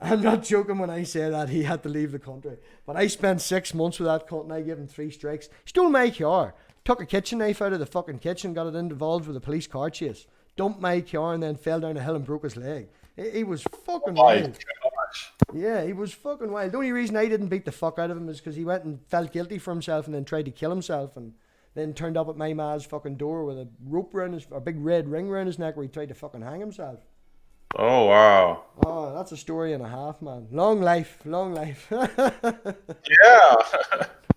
I'm not joking when I say that he had to leave the country. But I spent 6 months with that cunt and I gave him 3 strikes. He stole my car. Took a kitchen knife out of the fucking kitchen, got it involved with a police car chase. Dumped my car and then fell down a hill and broke his leg. He was fucking wild. Yeah, he was fucking wild. The only reason I didn't beat the fuck out of him is because he went and felt guilty for himself and then tried to kill himself and then turned up at my ma's fucking door with a rope around his, a big red ring around his neck where he tried to fucking hang himself. Oh, wow. Oh, that's a story and a half, man. Long life, long life. Yeah.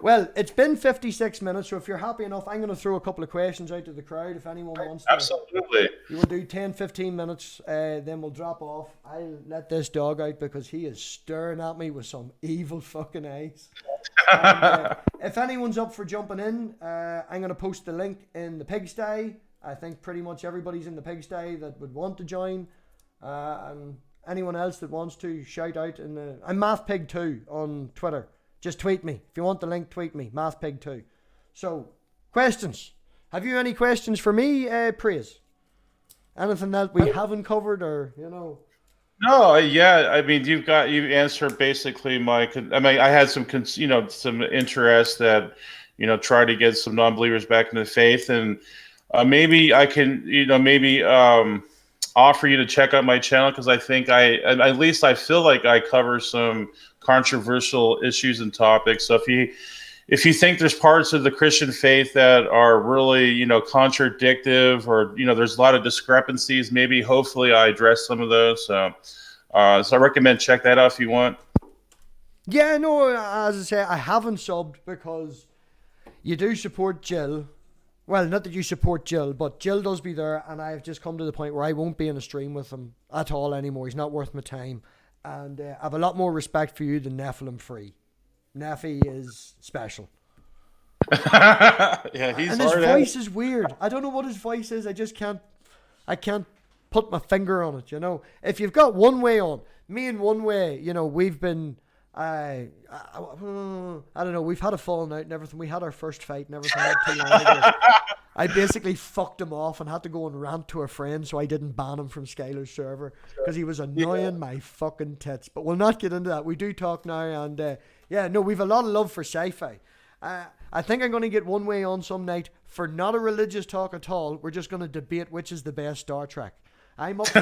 Well, it's been 56 minutes, so if you're happy enough, I'm going to throw a couple of questions out to the crowd if anyone wants to. Absolutely. You will do 10, 15 minutes, then we'll drop off. I'll let this dog out because he is staring at me with some evil fucking eyes. And, if anyone's up for jumping in, I'm going to post the link in the pigsty. I think pretty much everybody's in the pigsty that would want to join. And anyone else that wants to, shout out in the... I'm MathPig2 on Twitter. Just tweet me. If you want the link, tweet me. MathPig2. So, questions. Have you any questions for me, Praise? Anything that we haven't covered or, you know? No, yeah. I mean, you answered basically my... I mean, I had some interest that, try to get some non-believers back into the faith. And maybe I can, offer you to check out my channel because I think I feel like I cover some controversial issues and topics. So if you think there's parts of the Christian faith that are really, contradictive or, there's a lot of discrepancies, maybe hopefully I address some of those. So I recommend check that out if you want. Yeah, no, as I say, I haven't subbed because you do support Jill. Well, not that you support Jill, but Jill does be there, and I've just come to the point where I won't be in a stream with him at all anymore. He's not worth my time. And I have a lot more respect for you than Nephilim Free. Nephi is special. Yeah, he's and his voice is weird. I don't know what his voice is. I can't put my finger on it, If you've got One Way on, me and One Way, we've been... I don't know. We've had a falling out and everything. We had our first fight and everything. I basically fucked him off and had to go and rant to a friend so I didn't ban him from Skylar's server because he was annoying my fucking tits. But we'll not get into that. We do talk now, and we've a lot of love for sci-fi. I think I'm going to get One Way on some night for not a religious talk at all. We're just going to debate which is the best Star Trek. I'm up for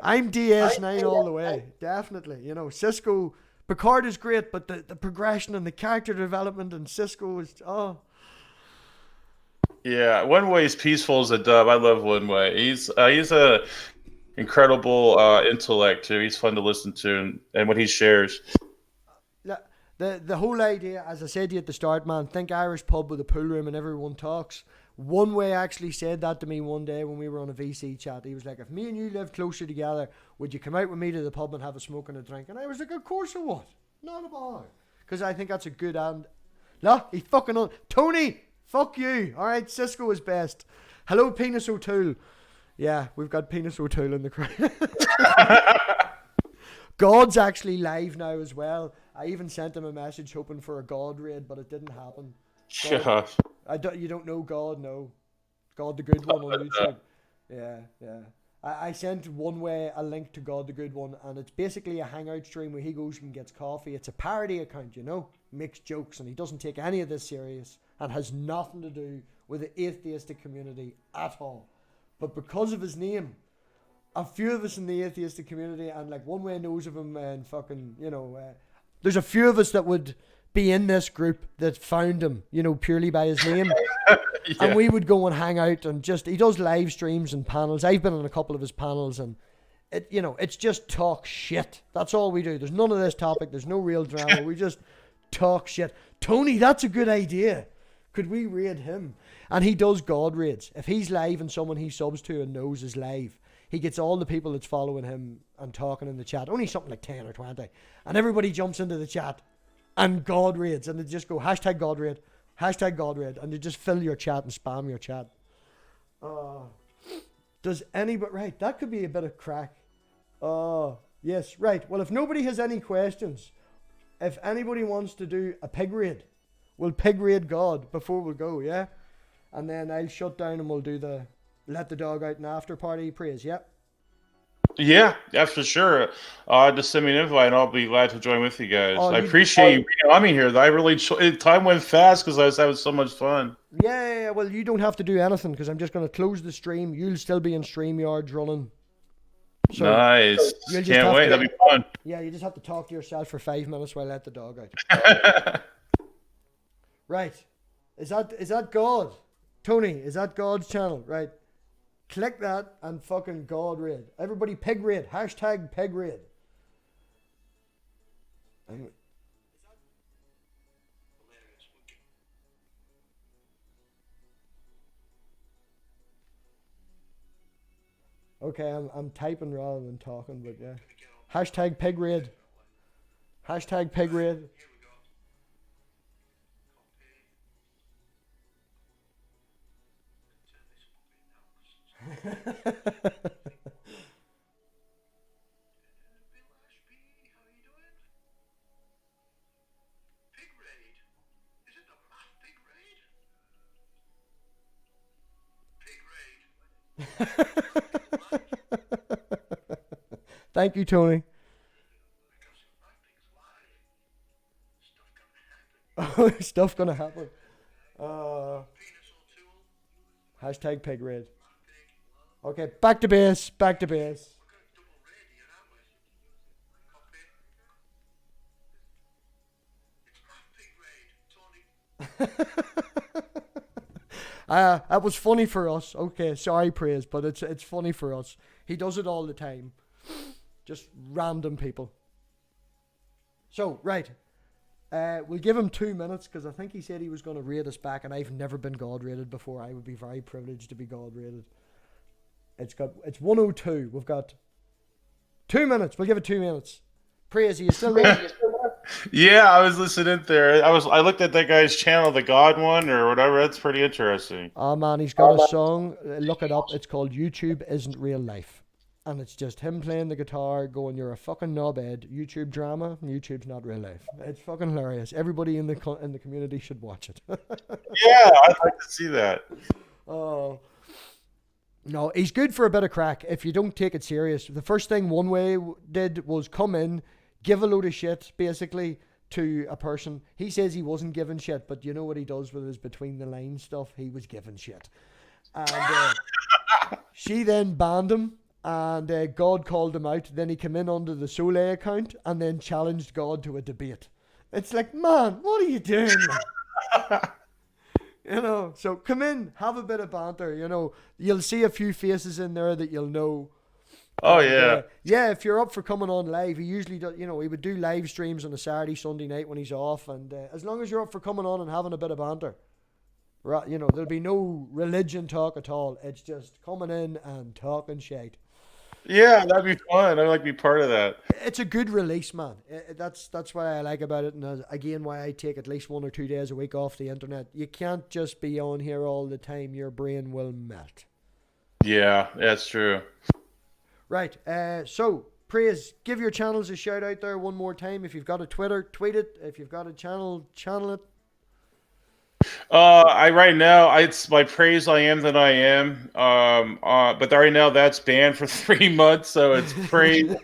I'm DS9 all the way, definitely. Cisco. Picard is great, but the progression and the character development and Cisco is Yeah, One Way is peaceful as a dove. I love One Way. He's a incredible intellect too. He's fun to listen to and what he shares. The whole idea, as I said to you at the start, man, think Irish pub with a pool room and everyone talks. One Way actually said that to me one day when we were on a VC chat. He was like, if me and you lived closer together, would you come out with me to the pub and have a smoke and a drink? And I was like, of course I would. Not a bother. Because I think that's a good and... No, he fucking on... Tony, fuck you. All right, Cisco is best. Hello, Penis O'Toole. Yeah, we've got Penis O'Toole in the crowd. God's actually live now as well. I even sent him a message hoping for a God raid, but it didn't happen. God. You don't know God, no. God the Good One on YouTube. Yeah. I sent One Way a link to God the Good One, and it's basically a hangout stream where he goes and gets coffee. It's a parody account, makes jokes, and he doesn't take any of this serious and has nothing to do with the atheistic community at all. But because of his name, a few of us in the atheistic community, and like One Way knows of him, and fucking, there's a few of us that would be in this group that found him, purely by his name. Yeah. And we would go and hang out and he does live streams and panels. I've been on a couple of his panels, and it's just talk shit. That's all we do. There's none of this topic. There's no real drama. We just talk shit. Tony, that's a good idea. Could we raid him? And he does God raids. If he's live and someone he subs to and knows is live, he gets all the people that's following him and talking in the chat. Only something like 10 or 20. And everybody jumps into the chat and God raids. And they just go hashtag God raid, hashtag God raid. And they just fill your chat and spam your chat. Does anybody... Right, that could be a bit of crack. Yes, right. Well, if nobody has any questions, if anybody wants to do a pig raid, we'll pig raid God before we go, yeah? And then I'll shut down and we'll do the let the dog out and after party praise, yep. Yeah, for sure. Just send me an invite and I'll be glad to join with you guys. I appreciate you being on me here. I really time went fast because I was having so much fun. Yeah, well, you don't have to do anything because I'm just going to close the stream. You'll still be in StreamYards running. So nice. Can't wait. That'll be fun. Yeah, you just have to talk to yourself for 5 minutes while I let the dog out. Right. Is that God? Tony, is that God's channel? Right. Click that and fucking God raid. Everybody pig raid. Hashtag pig raid. Okay, I'm typing rather than talking, but yeah. Hashtag pig raid. Hashtag pig raid. Thank you, Tony. Stuff gonna happen. Hashtag pig raid. Okay, back to base. Back to base. That was funny for us. Okay, sorry, Praise, but it's funny for us. He does it all the time. Just random people. So, right. We'll give him 2 minutes because I think he said he was going to raid us back, and I've never been God rated before. I would be very privileged to be God rated. It's 1:02. We've got 2 minutes. We'll give it 2 minutes. Praise, are you still there? Yeah, I was listening there. I looked at that guy's channel, the God one or whatever. That's pretty interesting. Oh man, he's got a song. Look it up. It's called "YouTube Isn't Real Life," and it's just him playing the guitar, going, "You're a fucking knobhead." YouTube drama. YouTube's not real life. It's fucking hilarious. Everybody in the community should watch it. Yeah, I'd like to see that. Oh. No, he's good for a bit of crack if you don't take it serious. The first thing One Way did was come in, give a load of shit, basically, to a person. He says he wasn't giving shit, but you know what he does with his between the lines stuff? He was giving shit. And she then banned him, and God called him out. Then he came in under the Soleil account and then challenged God to a debate. It's like, man, what are you doing? You know, so come in, have a bit of banter. You know, you'll see a few faces in there that you'll know. Oh, yeah. Yeah, if you're up for coming on live, he usually does, you know, he would do live streams on a Saturday, Sunday night when he's off. And as long as you're up for coming on and having a bit of banter, right, you know, there'll be no religion talk at all. It's just coming in and talking shite. Yeah, that'd be fun. I'd like to be part of that. It's a good release, man. That's what I like about it. And again, why I take at least 1 or 2 days a week off the internet. You can't just be on here all the time. Your brain will melt. Yeah, that's true. Right. So, Praise, give your channels a shout out there one more time. If you've got a Twitter, tweet it. If you've got a channel it. Right now it's my Praise I Am That I Am. But right now that's banned for 3 months, so it's Praise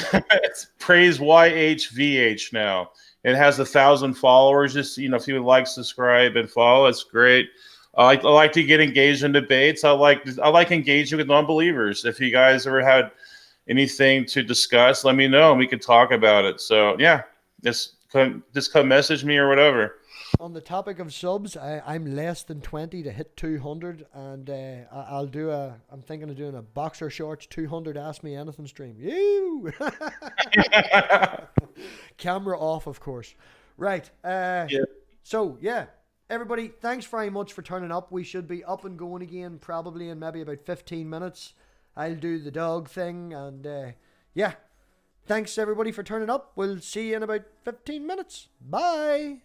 it's Praise YHVH now. It has 1,000 followers. Just, you know, if you would like, subscribe and follow, it's great. I like to get engaged in debates. I like engaging with non-believers. If you guys ever had anything to discuss, let me know and we can talk about it. So yeah, just come message me or whatever. On the topic of subs, I'm less than 20 to hit 200, and I'm thinking of doing a boxer shorts 200 Ask Me Anything stream. You camera off, of course. Right. Yeah. So yeah, everybody, thanks very much for turning up. We should be up and going again probably in maybe about 15 minutes. I'll do the dog thing, and yeah. Thanks everybody for turning up. We'll see you in about 15 minutes. Bye.